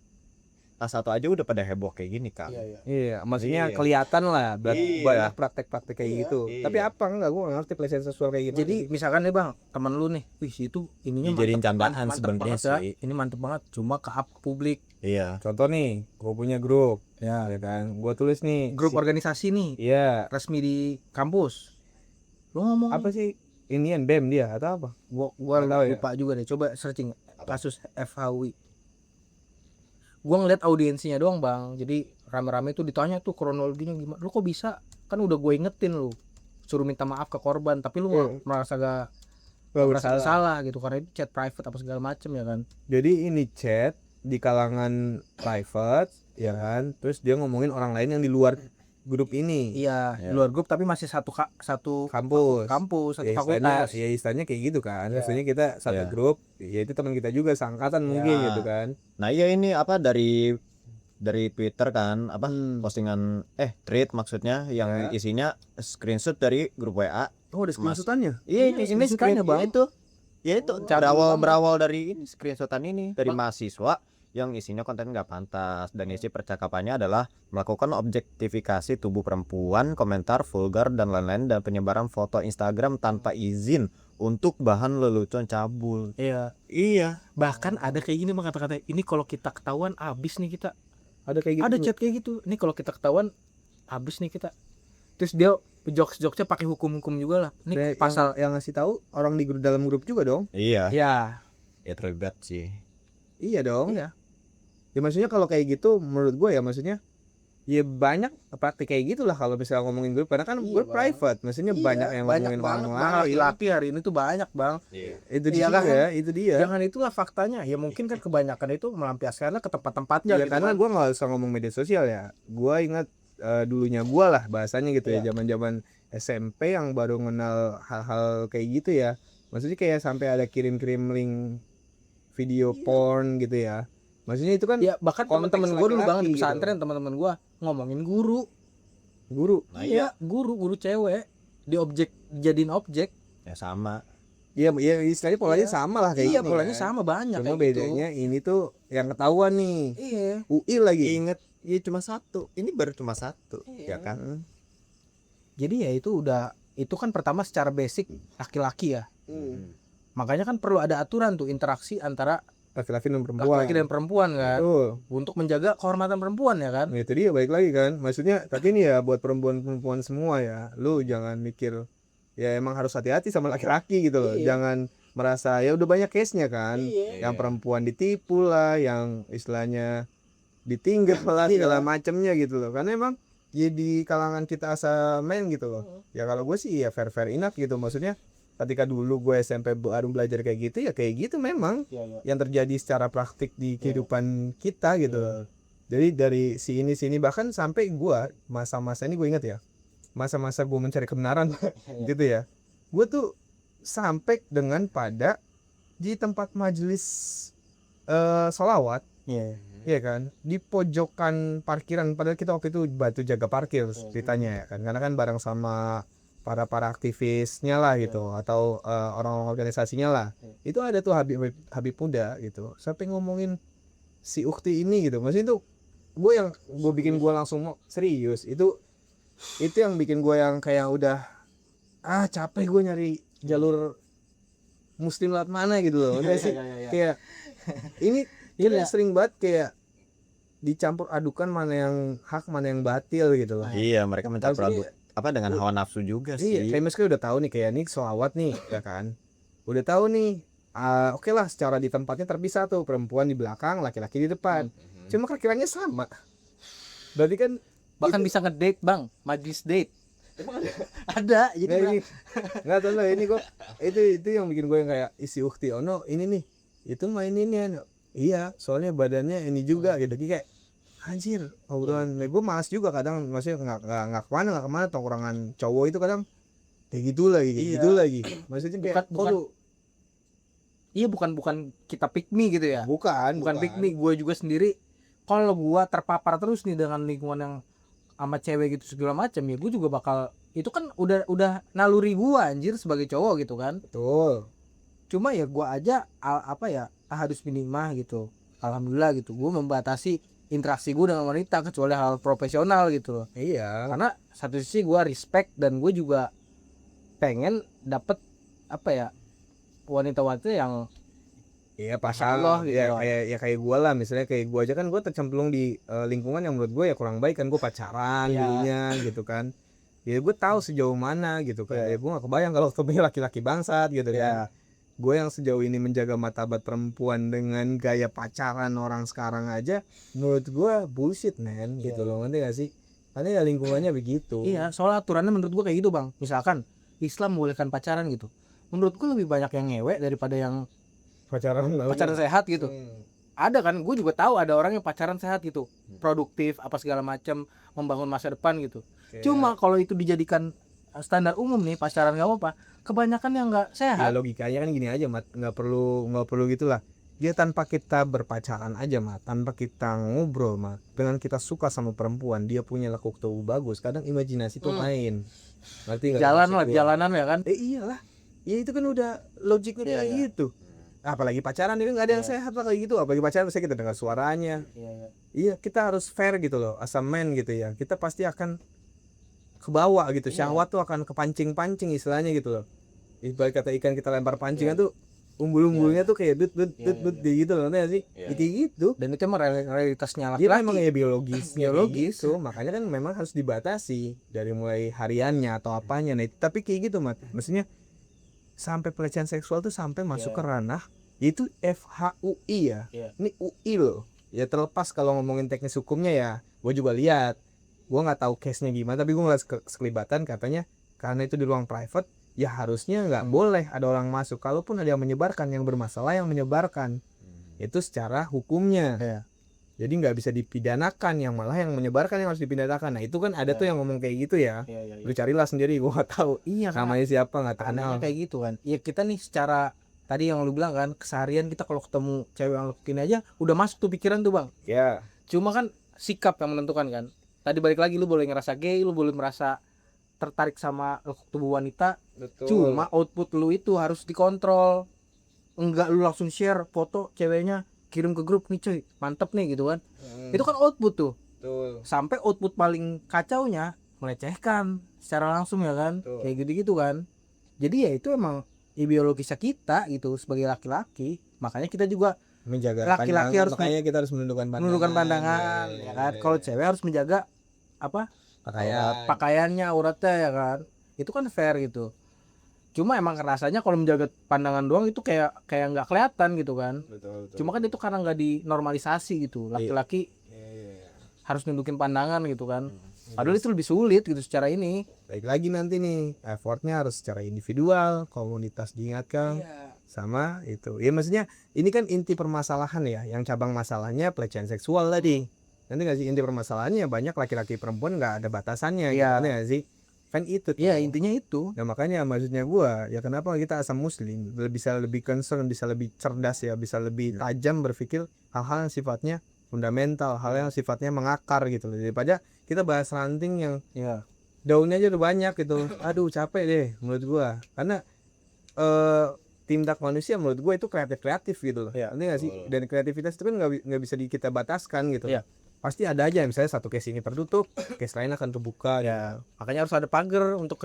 Nah, satu aja udah pada heboh kayak gini kan. Iya, maksudnya Iya. kelihatan lah Iya. banyak praktek-praktek kayak gitu. Iya. Tapi apa enggak, gue nggak ngerti pelecehan seksual kayak gitu. Jadi misalkan nih bang, teman lu nih, wih itu ininya Dijadiin mantep candaan mantep sebenarnya banget ya. sih. Ini mantep banget, cuma ke up publik. Iya. Contoh nih, gue punya grup, ya kan, gue tulis nih Grup organisasi nih, Iya, resmi di kampus. Lu ngomong apa sih? Inian BEM dia atau apa? gua Nggak tahu ya. lupa juga deh, coba searching kasus FHWI. Gua ngeliat audiensinya doang bang, jadi rame-rame tuh ditanya tuh kronologinya gimana, lu kok bisa, kan udah gue ingetin lu, suruh minta maaf ke korban, tapi lu merasa gak merasa salah gitu karena itu chat private apa segala macem ya kan. Jadi ini chat di kalangan private, ya kan? Terus dia ngomongin orang lain yang di luar grup ini. Iya, di luar grup tapi masih satu Kampus. satu Ya, fakultas. istilahnya kayak gitu kan. Maksudnya kita satu grup, ya itu teman kita juga seangkatan mungkin gitu kan. Nah, iya ini apa dari Twitter kan, apa postingan tweet maksudnya yang isinya screenshot dari grup WA. Oh, ada screenshotannya. Iya, ini screenshotnya, Bang. itu. Ya itu berawal dari ini screenshotan ini dari mahasiswa yang isinya konten nggak pantas dan isi percakapannya adalah melakukan objektifikasi tubuh perempuan, komentar vulgar dan lain-lain, dan penyebaran foto Instagram tanpa izin untuk bahan lelucon cabul. Iya. Iya, Bahkan ada kayak gini mah kata-kata, ini kalau kita ketahuan abis nih kita. ada kayak gitu. Ada chat kayak gitu. Ini kalau kita ketahuan abis nih kita. Terus dia jokes-jokesnya pakai hukum-hukum juga lah. Ini Dan pasal yang ngasih tahu orang di dalam grup juga dong. Iya, ya. ya terlibat sih. Iya dong. Iya. Ya maksudnya kalau kayak gitu menurut gue ya maksudnya ya banyak praktik kayak gitulah kalau misalnya ngomongin grup, karena kan Iya, grup Bang. private, maksudnya banyak yang ngomongin orang lain. Laki-laki hari ini tuh banyak, Bang. Itu Iya dia kan? ya, itu dia. Jangan itulah faktanya. Ya mungkin kan kebanyakan itu melampiaskannya ke tempat-tempatnya Ya, gitu karena kan. gue nggak usah ngomong media sosial ya. Gue ingat dulunya gue lah bahasanya gitu Iya. ya, zaman-zaman SMP yang baru kenal hal-hal kayak gitu ya. Maksudnya kayak sampai ada kirim-kirim link video porn gitu ya. Maksudnya itu kan Ya bahkan konteks teman-teman gue dulu Bang di laki-laki gitu. pesantren, teman-teman gue ngomongin guru. guru. Nah, Iya, guru cewek dijadiin objek. Ya sama. Iya, iya istilahnya polanya Iya. sama lah kayak Iya, gini polanya kan. sama banyak Cuma kayak gitu. bedanya ini tuh yang ketahuan nih. Iya. UI lagi. Ingat, ya cuma satu. Ini baru cuma satu, Iya. ya kan? Jadi ya itu kan pertama secara basic laki-laki ya. Makanya kan perlu ada aturan tuh interaksi antara Laki-laki dan perempuan. laki-laki dan perempuan kan, Betul. untuk menjaga kehormatan perempuan ya kan. Nah, itu dia balik lagi kan. Maksudnya tapi ini ya buat perempuan-perempuan semua ya. Lu jangan mikir ya emang harus hati-hati sama laki-laki gitu loh. Iya. Jangan merasa ya udah banyak case-nya kan. Iya. Yang perempuan ditipu lah, yang istilahnya ditinggal lah segala macemnya gitu loh. Karena emang ya di kalangan kita asa main gitu loh. Ya kalau gue sih ya fair enough gitu. Maksudnya ketika dulu gue SMP baru belajar kayak gitu ya kayak gitu memang Iya. yang terjadi secara praktik di kehidupan kita gitu loh. Jadi dari sini bahkan sampai gue masa-masa ini gue ingat ya, masa-masa gue mencari kebenaran gitu ya, gue tuh sampai dengan pada di tempat majelis sholawat, Iya. ya kan, di pojokan parkiran, padahal kita waktu itu bantu jaga parkir ceritanya ya kan, karena kan bareng sama para aktivisnya lah gitu, atau orang-orang organisasinya lah. Itu ada tuh Habib muda gitu sampai ngomongin si ukti ini gitu. Maksudnya itu gue bikin gue langsung mau serius, itu yang bikin gue yang kayak udah capek gue nyari jalur muslim lewat mana gitu loh. Udah sih kayak ini kita sering banget kayak dicampur adukan mana yang hak mana yang batil gitu loh. Iya, mereka mencampur Tapi- aduk apa dengan hawa nafsu juga Iya, sih. kayak misalnya udah tahu nih kayak nih sholawat nih, ya kan. Udah tahu nih, oke lah secara di tempatnya terpisah tuh, perempuan di belakang, laki-laki di depan. Cuma kiranya sama. Berarti kan Bahkan bisa ngedate Bang, majlis date. Ada. Jadi nah, ini nggak tahu lah ini kok itu yang bikin gue yang kayak isi ukti ono ini nih, itu main ini ya. Iya, soalnya badannya ini juga gitu kayak anjir obrolan gue malas juga kadang, maksudnya nggak kemana tongkrongan cowok itu kadang kayak gitu lagi maksudnya kayak Bukan- lu Iya, bukan kita pick me gitu ya. bukan Pick me, gue juga sendiri kalau gue terpapar terus nih dengan lingkungan yang sama cewek gitu segala macam, ya gue juga bakal, itu kan udah naluri gue anjir sebagai cowok gitu kan. betul. Cuma ya gue aja harus minimah gitu. Alhamdulillah gitu, gue membatasi interaksi gue dengan wanita kecuali hal profesional gitu loh. Iya, Karena satu sisi gue respect dan gue juga pengen dapet wanita-wanita yang iya Allah pasal gitu ya loh. kayak gue lah, misalnya kayak gue aja kan gue tercemplung di lingkungan yang menurut gue ya kurang baik kan, gue pacaran Iya. dulunya gitu kan. Ya gue tahu sejauh mana gitu kan. Ya gue gak kebayang kalau ketemu laki-laki bangsat gitu kan. Gue yang sejauh ini menjaga martabat perempuan dengan gaya pacaran orang sekarang aja, menurut gue bullshit man gitu loh, ngerti gak sih? Karena ya lingkungannya begitu. Iya, soal aturannya menurut gua kayak gitu Bang. Misalkan Islam membolehkan pacaran gitu, menurut gua lebih banyak yang ngewek daripada yang pacaran sehat gitu. Ada kan, gue juga tahu ada orang yang pacaran sehat gitu, produktif apa segala macam, membangun masa depan gitu. Cuma kalau itu dijadikan standar umum nih, pacaran gak apa-apa, kebanyakan yang nggak Ya sehat. logikanya kan gini aja Mat, nggak perlu gitulah. Dia tanpa kita berpacaran aja Mat, tanpa kita ngobrol Mat, dengan kita suka sama perempuan, dia punya lekuk tubuh bagus, kadang imajinasi tuh main. Ngerti nggak? Jalan maksud lah, gua? jalanan ya kan. Iyalah. Ya itu kan udah logiknya kayak gitu. apalagi pacaran itu nggak ada yang sehat lah kayak gitu, apalagi pacaran saya kita dengar suaranya. Iya, kita harus fair gitu loh, as a man gitu ya, kita pasti akan kebawa gitu, syahwat tuh akan kepancing-pancing istilahnya gitu loh. Ibarat kata ikan kita lempar pancingan tuh umbul-umbulnya tuh kayak dut gitu loh, ngerti sih? Kayak gitu. Dan itu emang realitasnya Dia laki-laki. memang ya biologis tuh, makanya kan memang harus dibatasi dari mulai hariannya atau apanya. Nah, tapi kayak gitu, Mat. Maksudnya sampai pelecehan seksual tuh sampai masuk ke ranah itu FHUI ya. Ini UI loh. Ya terlepas kalau ngomongin teknis hukumnya ya, gue juga lihat. Gue nggak tahu case-nya gimana, tapi gue ngeliat sekelibatan katanya karena itu di ruang private, ya harusnya nggak boleh ada orang masuk. Kalaupun ada yang menyebarkan, yang bermasalah yang menyebarkan, itu secara hukumnya. Jadi nggak bisa dipidanakan, yang malah yang menyebarkan yang harus dipidanakan. Nah itu kan ada tuh yang ngomong kayak gitu ya. Lu carilah sendiri, gue nggak tahu. Iya, Namanya siapa nggak anehnya kenal. kayak gitu kan. Ya kita nih secara tadi yang lu bilang kan, keseharian kita kalau ketemu cewek yang lekukin aja udah masuk tuh pikiran tuh, Bang. Ya. Cuma kan sikap yang menentukan kan. Tadi balik lagi, lu boleh ngerasa gay, lu boleh merasa tertarik sama lekuk tubuh wanita. Betul. Cuma output lu itu harus dikontrol. Enggak lu langsung share foto ceweknya, kirim ke grup nih cuy, mantep nih gitu kan. Itu kan output tuh. Betul. Sampai output paling kacaunya melecehkan secara langsung ya kan. Betul. Kayak gitu-gitu kan. Jadi ya itu emang biologisnya kita gitu sebagai laki-laki. Makanya kita juga Menjaga laki-laki pandangan, harus makanya kita harus menundukkan pandangan. ya kan. Kalau cewek harus menjaga apa? Pakaian. Pakaiannya, auratnya ya kan. Itu kan fair gitu. Cuma emang rasanya kalau menjaga pandangan doang itu kayak nggak kelihatan gitu kan. Betul. Cuma kan itu karena nggak dinormalisasi gitu. Laki-laki harus nundukin pandangan gitu kan. Padahal itu lebih sulit gitu secara ini. Baik lagi nanti nih, effortnya harus secara individual, komunitas diingatkan, sama itu. Ya maksudnya ini kan inti permasalahan ya, yang cabang masalahnya pelecehan seksual tadi. Nanti nggak sih inti permasalahannya banyak laki-laki perempuan nggak ada batasannya, Iya. gitu, nggak sih? Kan itu. Iya intinya itu. Nah makanya maksudnya gua, ya kenapa kita asal muslim bisa lebih concern, bisa lebih cerdas ya, bisa lebih tajam berpikir hal-hal yang sifatnya fundamental, hal yang sifatnya mengakar gitu loh, daripada kita bahas ranting yang Iya. daunnya aja udah banyak gitu. Aduh capek deh menurut gua, karena tindak manusia menurut gua itu kreatif gitu loh. Nanti nggak sih, dan kreativitas itu kan nggak bisa kita bataskan gitu. Iya. Pasti ada aja misalnya satu case ini tertutup, case lain akan terbuka. Ya, makanya harus ada pagar untuk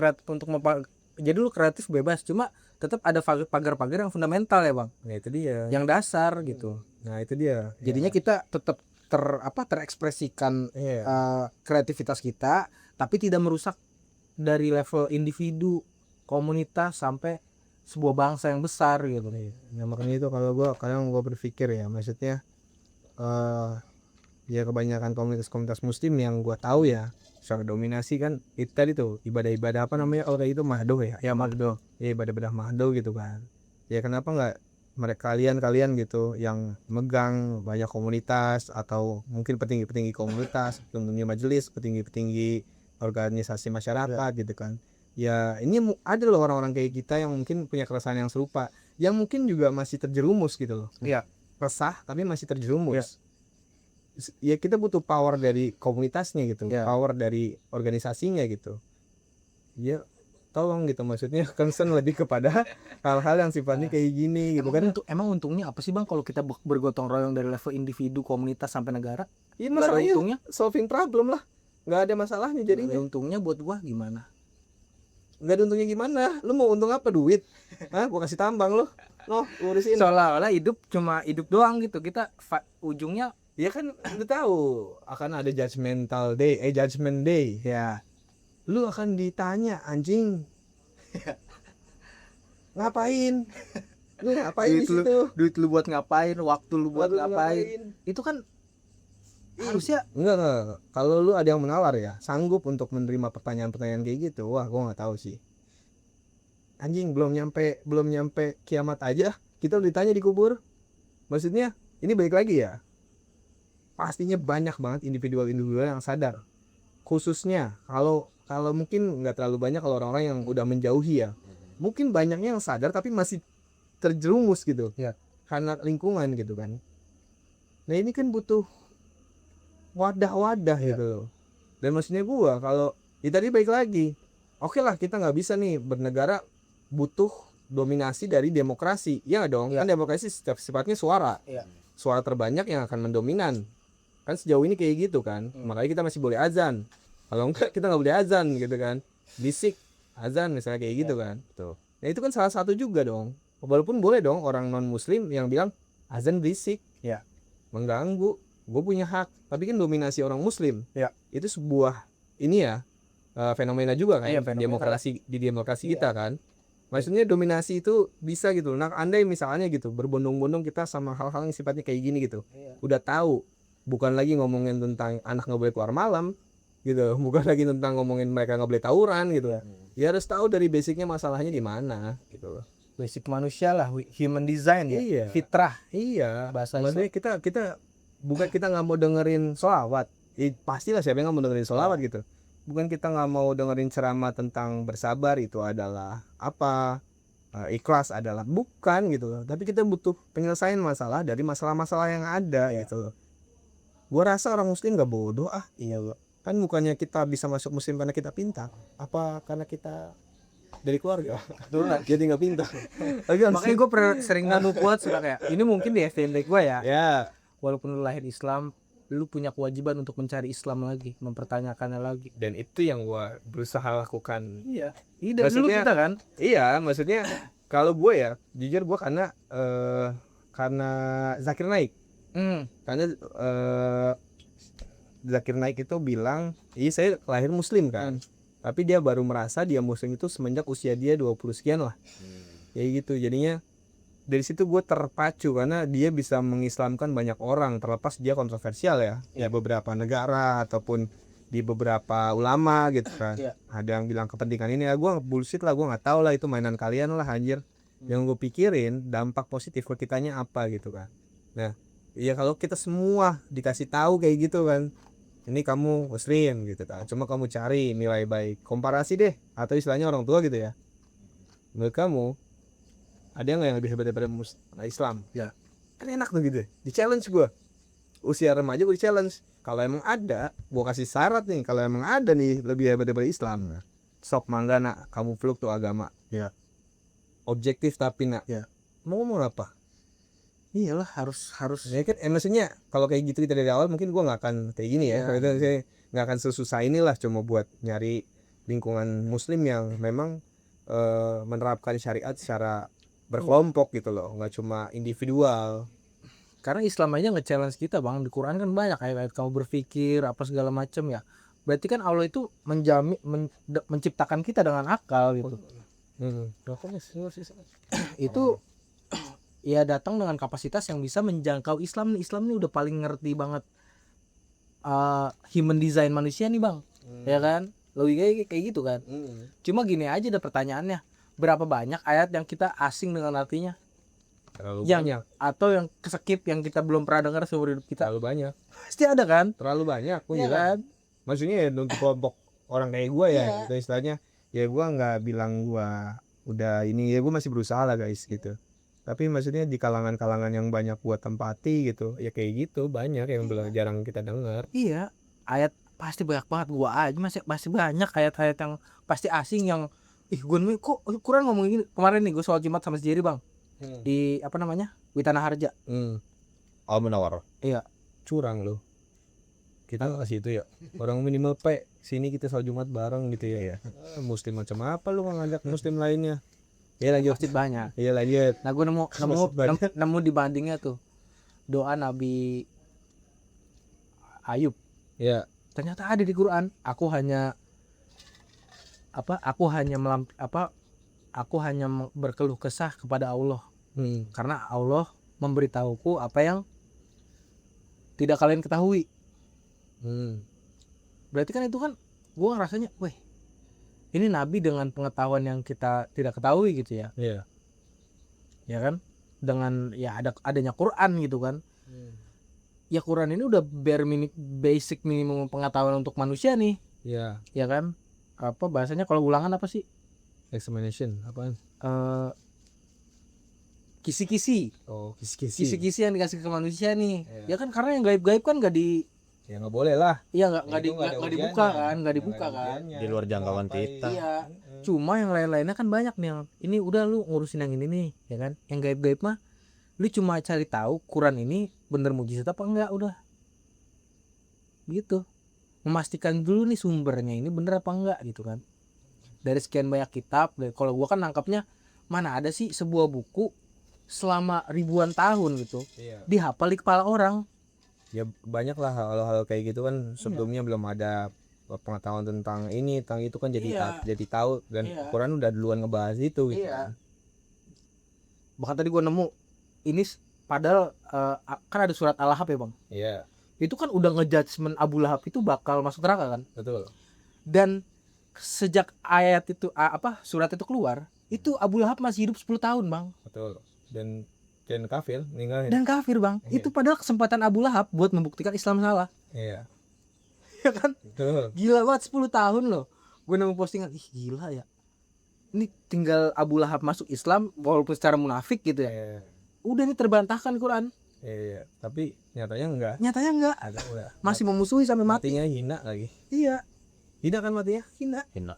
jadi lu kreatif bebas, cuma tetap ada pagar-pagar yang fundamental ya, Bang. Nah itu dia. Yang dasar gitu. Nah itu dia. Jadinya kita tetap terekspresikan kreativitas kita, tapi tidak merusak dari level individu, komunitas sampai sebuah bangsa yang besar gitu. Nah makanya itu kalau kadang gua berpikir ya, maksudnya ya kebanyakan komunitas muslim yang gua tahu ya secara dominasi kan itu tadi tuh ibadah-ibadah apa namanya kayak itu mahdoh ya. Ya Magdo. Ya ibadah mahdoh gitu kan. Ya kenapa nggak mereka kalian gitu yang megang banyak komunitas atau mungkin petinggi-petinggi komunitas, tentunya majelis, petinggi-petinggi organisasi masyarakat gitu kan. Ya ini ada loh orang-orang kayak kita yang mungkin punya keresahan yang serupa, yang mungkin juga masih terjerumus gitu loh. Iya. Resah tapi masih terjerumus. Ya kita butuh power dari komunitasnya gitu, power dari organisasinya gitu. Ya tolong gitu, maksudnya concern lebih kepada hal-hal yang sifatnya kayak gini gitu kan. Emang untungnya apa sih, Bang, kalau kita bergotong royong dari level individu, komunitas sampai negara? Iya Nggak ada masalahnya untungnya. solving problem lah, nggak ada masalahnya Nggak jadinya. ada untungnya buat gua gimana? Nggak ada untungnya gimana? Lu mau untung apa? Duit? Hah? Gua kasih tambang lu. Noh, urusin. Seolah-olah hidup cuma hidup doang gitu. Kita ujungnya Ya kan lu tahu akan ada judgment day. ya Lu akan ditanya anjing. Ngapain? Lu ngapain di situ? duit lu buat ngapain, waktu lu buat Lu ngapain? Itu kan harusnya Enggak. Kalau lu ada yang menalar ya, sanggup untuk menerima pertanyaan-pertanyaan kayak gitu, wah gua nggak tahu sih. Anjing belum nyampe kiamat aja, kita udah ditanya di kubur. Maksudnya, ini balik lagi ya. Pastinya banyak banget individual yang sadar. Khususnya kalau mungkin nggak terlalu banyak kalau orang-orang yang udah menjauhi ya. Mungkin banyaknya yang sadar tapi masih terjerumus gitu. Ya. Karena lingkungan gitu kan. Nah, ini kan butuh wadah gitu loh. Dan maksudnya gua kalau tadi baik lagi, oke lah kita nggak bisa nih bernegara, butuh dominasi dari demokrasi. Iya nggak dong? Iya. Kan demokrasi sifatnya suara. Iya. Suara terbanyak yang akan mendominan. Kan sejauh ini kayak gitu kan. Makanya kita masih boleh azan. Kalau enggak kita nggak boleh azan gitu kan. Bisik azan misalnya kayak gitu kan. Betul. Nah itu kan salah satu juga dong. Walaupun boleh dong orang non muslim yang bilang azan berisik. Ya. Mengganggu. Gue punya hak. Tapi kan dominasi orang muslim. Ya. Itu sebuah ini ya fenomena juga kan. Iya, fenomena. Demokrasi kita kan. Maksudnya dominasi itu bisa gitu. Nah, andai misalnya gitu berbondong-bondong kita sama hal-hal yang sifatnya kayak gini gitu. Iya. Udah tahu, bukan lagi ngomongin tentang anak nggak boleh keluar malam gitu. Bukan lagi tentang ngomongin mereka nggak boleh tawuran gitu. Ya harus tahu dari basicnya masalahnya di mana gitu loh. Basic manusia lah, human design ya. Iya. Fitrah. Iya. Bahasa Maksudnya kita bukan kita nggak mau dengerin sholawat. Pastilah siapa yang nggak mau dengerin sholawat gitu. Bukan kita nggak mau dengerin ceramah tentang bersabar itu adalah apa, ikhlas adalah bukan gitu loh. Tapi kita butuh penyelesaian masalah dari masalah-masalah yang ada gitu loh. Gua rasa orang muslim nggak bodoh Iya, Bro. kan bukannya kita bisa masuk muslim karena kita pintar, apa karena kita dari keluarga jadi nggak pintar. Makanya gue sering nganu kuat suka kayak ini mungkin di FTL gue ya. Ya Walaupun lu lahir Islam, lu punya kewajiban untuk mencari Islam lagi, mempertanyakannya lagi. dan itu yang gua berusaha lakukan. Iya. Dari dulu Maksudnya- kita kan. Iya, maksudnya kalau gue ya, jujur gue karena Zakir Naik. Karena Zakir Naik itu bilang, iya saya lahir muslim kan. Tapi dia baru merasa dia muslim itu semenjak usia dia 20 sekian lah. Kayak gitu. Jadinya dari situ gue terpacu karena dia bisa mengislamkan banyak orang terlepas dia kontroversial ya. Ya beberapa negara ataupun di beberapa ulama gitu kan. Iya. Ada yang bilang kepentingan ini ya gue bullshit lah, gue nggak tahu lah itu mainan kalian lah anjir. Yang gue pikirin dampak positif ke kitanya apa gitu kan. Nah ya kalau kita semua dikasih tahu kayak gitu kan, ini kamu muslim gitu kan, cuma kamu cari nilai baik, komparasi deh, atau istilahnya orang tua gitu ya, menurut kamu ada nggak yang lebih hebat daripada Islam? Ya. Kan enak tuh gitu, di challenge gue usia remaja, gue di challenge. Kalau emang ada, gue kasih syarat nih, kalau emang ada nih lebih hebat daripada Islam, sok mangga nak kamu peluk tuh agama. Ya. Objektif tapi nak. Ya. Mau ngomong apa? Iyalah harus Ya kan, maksudnya kalau kayak gitu kita dari awal mungkin gua nggak akan kayak gini ya. Itu saya nggak akan sesusah inilah cuma buat nyari lingkungan muslim yang memang menerapkan syariat secara berkelompok gitu loh, nggak cuma individual. karena Islam aja nge-challenge kita bang, di Quran kan banyak kayak kamu berpikir apa segala macam ya. Berarti kan Allah itu menciptakan kita dengan akal gitu. Itu ya datang dengan kapasitas yang bisa menjangkau Islam. Islam ini udah paling ngerti banget human design manusia nih bang, ya kan, logikanya kayak gitu kan. Cuma gini aja ada pertanyaannya, berapa banyak ayat yang kita asing dengan artinya, Terlalu yang banyak, atau yang keskip yang kita belum pernah dengar seumur hidup kita, terlalu banyak, pasti ada kan, terlalu banyak. Aku ya kan. Maksudnya ya untuk kelompok orang kayak gua ya, Iya. gitu istilahnya. Ya gua nggak bilang gua udah ini ya, gua masih berusaha lah guys gitu. Tapi maksudnya di kalangan-kalangan yang banyak gua tempati gitu, ya kayak gitu banyak yang belum jarang kita dengar. Iya, ayat pasti banyak banget, gua aja masih banyak ayat-ayat yang pasti asing yang gue kok Quran ngomong gini. Kemarin nih gue soal Jumat sama si Jerry bang, di apa namanya, Witana Harja. Al-Munawar. Iya, Curang loh. Kita nggak kasih itu ya. Orang minimal sini kita sholat Jumat bareng gitu ya. Muslim macam apa lu nggak ngajak muslim lainnya? Ya lanjut. masjid banyak. Iya lanjut. Nah gue nemu dibandingnya tuh doa Nabi Ayub, Ya. ternyata ada di Quran. Aku hanya berkeluh kesah kepada Allah karena Allah memberitahuku apa yang tidak kalian ketahui. Berarti kan itu kan gue ngerasanya, weh ini Nabi dengan pengetahuan yang kita tidak ketahui gitu ya. Iya. Ya kan, dengan ya adanya Quran gitu kan. Ya Quran ini udah basic minimum pengetahuan untuk manusia nih, Iya. ya kan. Apa bahasanya kalau ulangan apa sih? Examination apaan? Kisi-kisi Oh, kisi-kisi. yang dikasih ke manusia nih. Ya kan, karena yang gaib-gaib kan gak Ya nggak boleh lah. Iya nggak Itu nggak ada dibuka ujiannya. kan, nggak Nggak dibuka ada kan. ujiannya. Di luar jangkauan Ngapain? kita. Iya. Cuma yang lain-lainnya kan banyak nih yang ini udah lu ngurusin yang ini nih, ya kan? Yang gaib-gaib mah lu cuma cari tahu Quran ini bener mujizat apa enggak udah. Gitu. Memastikan dulu nih sumbernya ini bener apa enggak gitu kan. Dari sekian banyak kitab, kalau gua kan nangkapnya mana ada sih sebuah buku selama ribuan tahun gitu Iya. dihafal di kepala orang. Ya banyak lah hal-hal kayak gitu kan sebelumnya belum ada pengetahuan tentang ini tentang itu kan jadi Iya. jadi tahu dan Iya. Quran udah duluan ngebahas itu gitu. Iya. Bahkan tadi gua nemu ini padahal kan ada surat Al-Lahab ya bang, Iya, itu kan udah ngejudgment Abu Lahab itu bakal masuk neraka kan. betul. Dan sejak ayat itu surat itu keluar itu Abu Lahab masih hidup 10 tahun bang, Betul. Dan kafir ninggalin. dan kafir bang. Iya. Itu padahal kesempatan Abu Lahab buat membuktikan Islam salah. Iya. Ya kan, Betul. gila banget 10 tahun loh. Gue nemu postingan, ih gila ya, ini tinggal Abu Lahab masuk Islam walaupun secara munafik gitu ya, Iya. udah nih terbantahkan Quran. Iya, tapi nyatanya enggak. Nyatanya enggak, Ada udah. masih memusuhi sampai mati. Matinya hina lagi. Iya, Hina kan matinya? hina. Hina.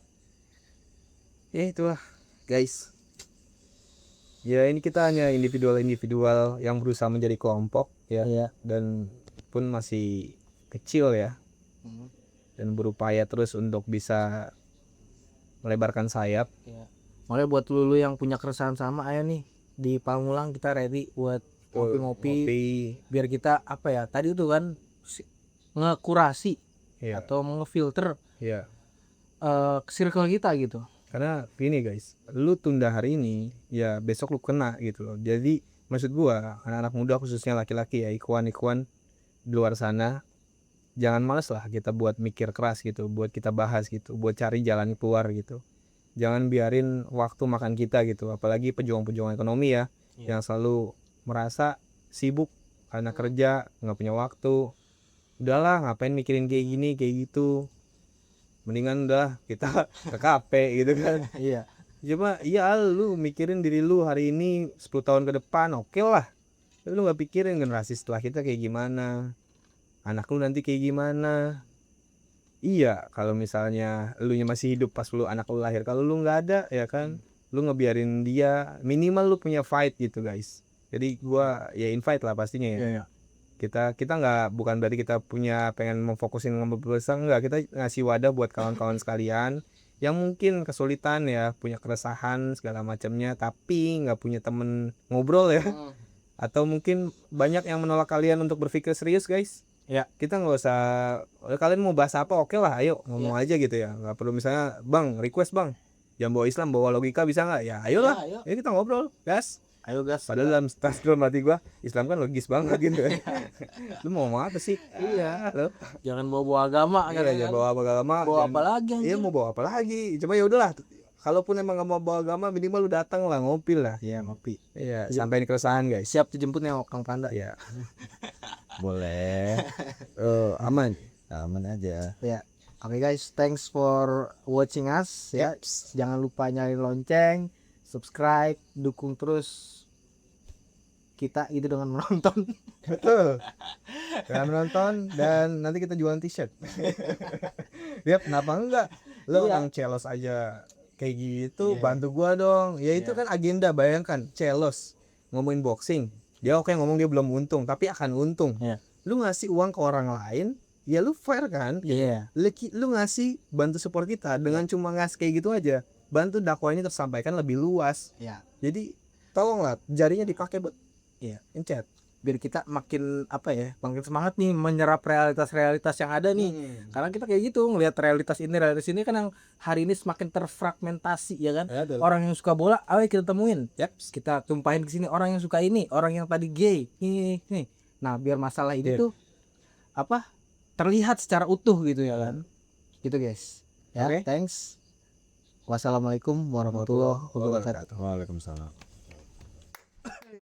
Ya itulah guys. Ya ini kita hanya individual yang berusaha menjadi kelompok ya. Iya. Dan pun masih kecil ya. Dan berupaya terus untuk bisa melebarkan sayap. Makanya buat lu yang punya keresahan sama, ayo nih di Pamulang kita ready buat ngopi-ngopi, biar kita apa ya tadi itu kan ngekurasi Iya. atau ngefilter Iya. circle kita gitu. Karena gini guys, lu tunda hari ini ya besok lu kena gitu loh. Jadi maksud gua anak-anak muda khususnya laki-laki ya, ikhwan di luar sana, jangan males lah kita buat mikir keras gitu, buat kita bahas gitu, buat cari jalan keluar gitu. Jangan biarin waktu makan kita gitu, apalagi pejuang-pejuang ekonomi ya, yang selalu merasa sibuk karena kerja, nggak punya waktu. Udahlah, ngapain mikirin kayak gini kayak gitu, mendingan udah kita ke kafe gitu kan. Iya. Cuma iya lu mikirin diri lu hari ini 10 tahun ke depan oke lah, tapi lu nggak pikirin generasi setelah kita kayak gimana, anak lu nanti kayak gimana. Iya, kalau misalnya lu masih hidup pas lu anak lu lahir, kalau lu nggak ada ya kan, lu ngebiarin dia, minimal lu punya fight gitu guys. Jadi gua ya invite lah pastinya ya. Iya. Kita nggak, bukan berarti kita punya pengen memfokusin ngambil besar, enggak, kita ngasih wadah buat kawan-kawan sekalian yang mungkin kesulitan ya, punya keresahan segala macamnya tapi nggak punya temen ngobrol ya. Atau mungkin banyak yang menolak kalian untuk berpikir serius guys. Ya. Kita nggak usah, kalian mau bahas apa oke lah, ayo ngomong aja gitu ya, nggak perlu misalnya bang request bang jangan bawa Islam bawa logika bisa nggak, ya ayolah Ya, ayo. ya kita ngobrol gas. Ayo gas. Padahal dalam hati gua Islam kan logis banget gitu ya. Lu mau ngomong apa sih? Iya lo. Jangan bawa agama kan. Iya, bawa agama. Bawa apa lagi Iya, anjing? mau bawa apa lagi? Cuma ya udahlah. Kalaupun emang nggak mau bawa agama, minimal lu datang lah, ngopi lah. Iya, ngopi. Iya, sampai keresahan guys. Siap dijemputnya Kang Panda. Iya. Boleh. Aman. Aman aja. Ya. Oke guys, thanks for watching us ya. Jangan lupa nyalain lonceng, subscribe, dukung terus kita gitu dengan menonton. Betul. Jangan menonton dan nanti kita jualan t-shirt. Dia kenapa enggak? Lo orang celos aja kayak gitu, bantu gua dong. Ya itu kan agenda, bayangkan celos ngomongin boxing. Dia oke ngomong dia belum untung, tapi akan untung. Iya. Lu ngasih uang ke orang lain, ya lu fair kan? Iya. Lu ngasih bantu support kita dengan cuma ngasih kayak gitu aja. Bantu dakwah ini tersampaikan lebih luas. Iya. Jadi tolonglah jarinya dipakai buat chat. Biar kita makin apa ya, makin semangat nih menyerap realitas-realitas yang ada nih. Karena kita kayak gitu ngelihat realitas ini kan yang hari ini semakin terfragmentasi ya kan. Orang yang suka bola, ayo kita temuin. Kita tumpahin ke sini orang yang suka ini, orang yang tadi gay. Ini. Nah, biar masalah ini tuh terlihat secara utuh gitu ya kan. Gitu guys. Ya, thanks. Wassalamualaikum warahmatullahi wabarakatuh. Waalaikumsalam.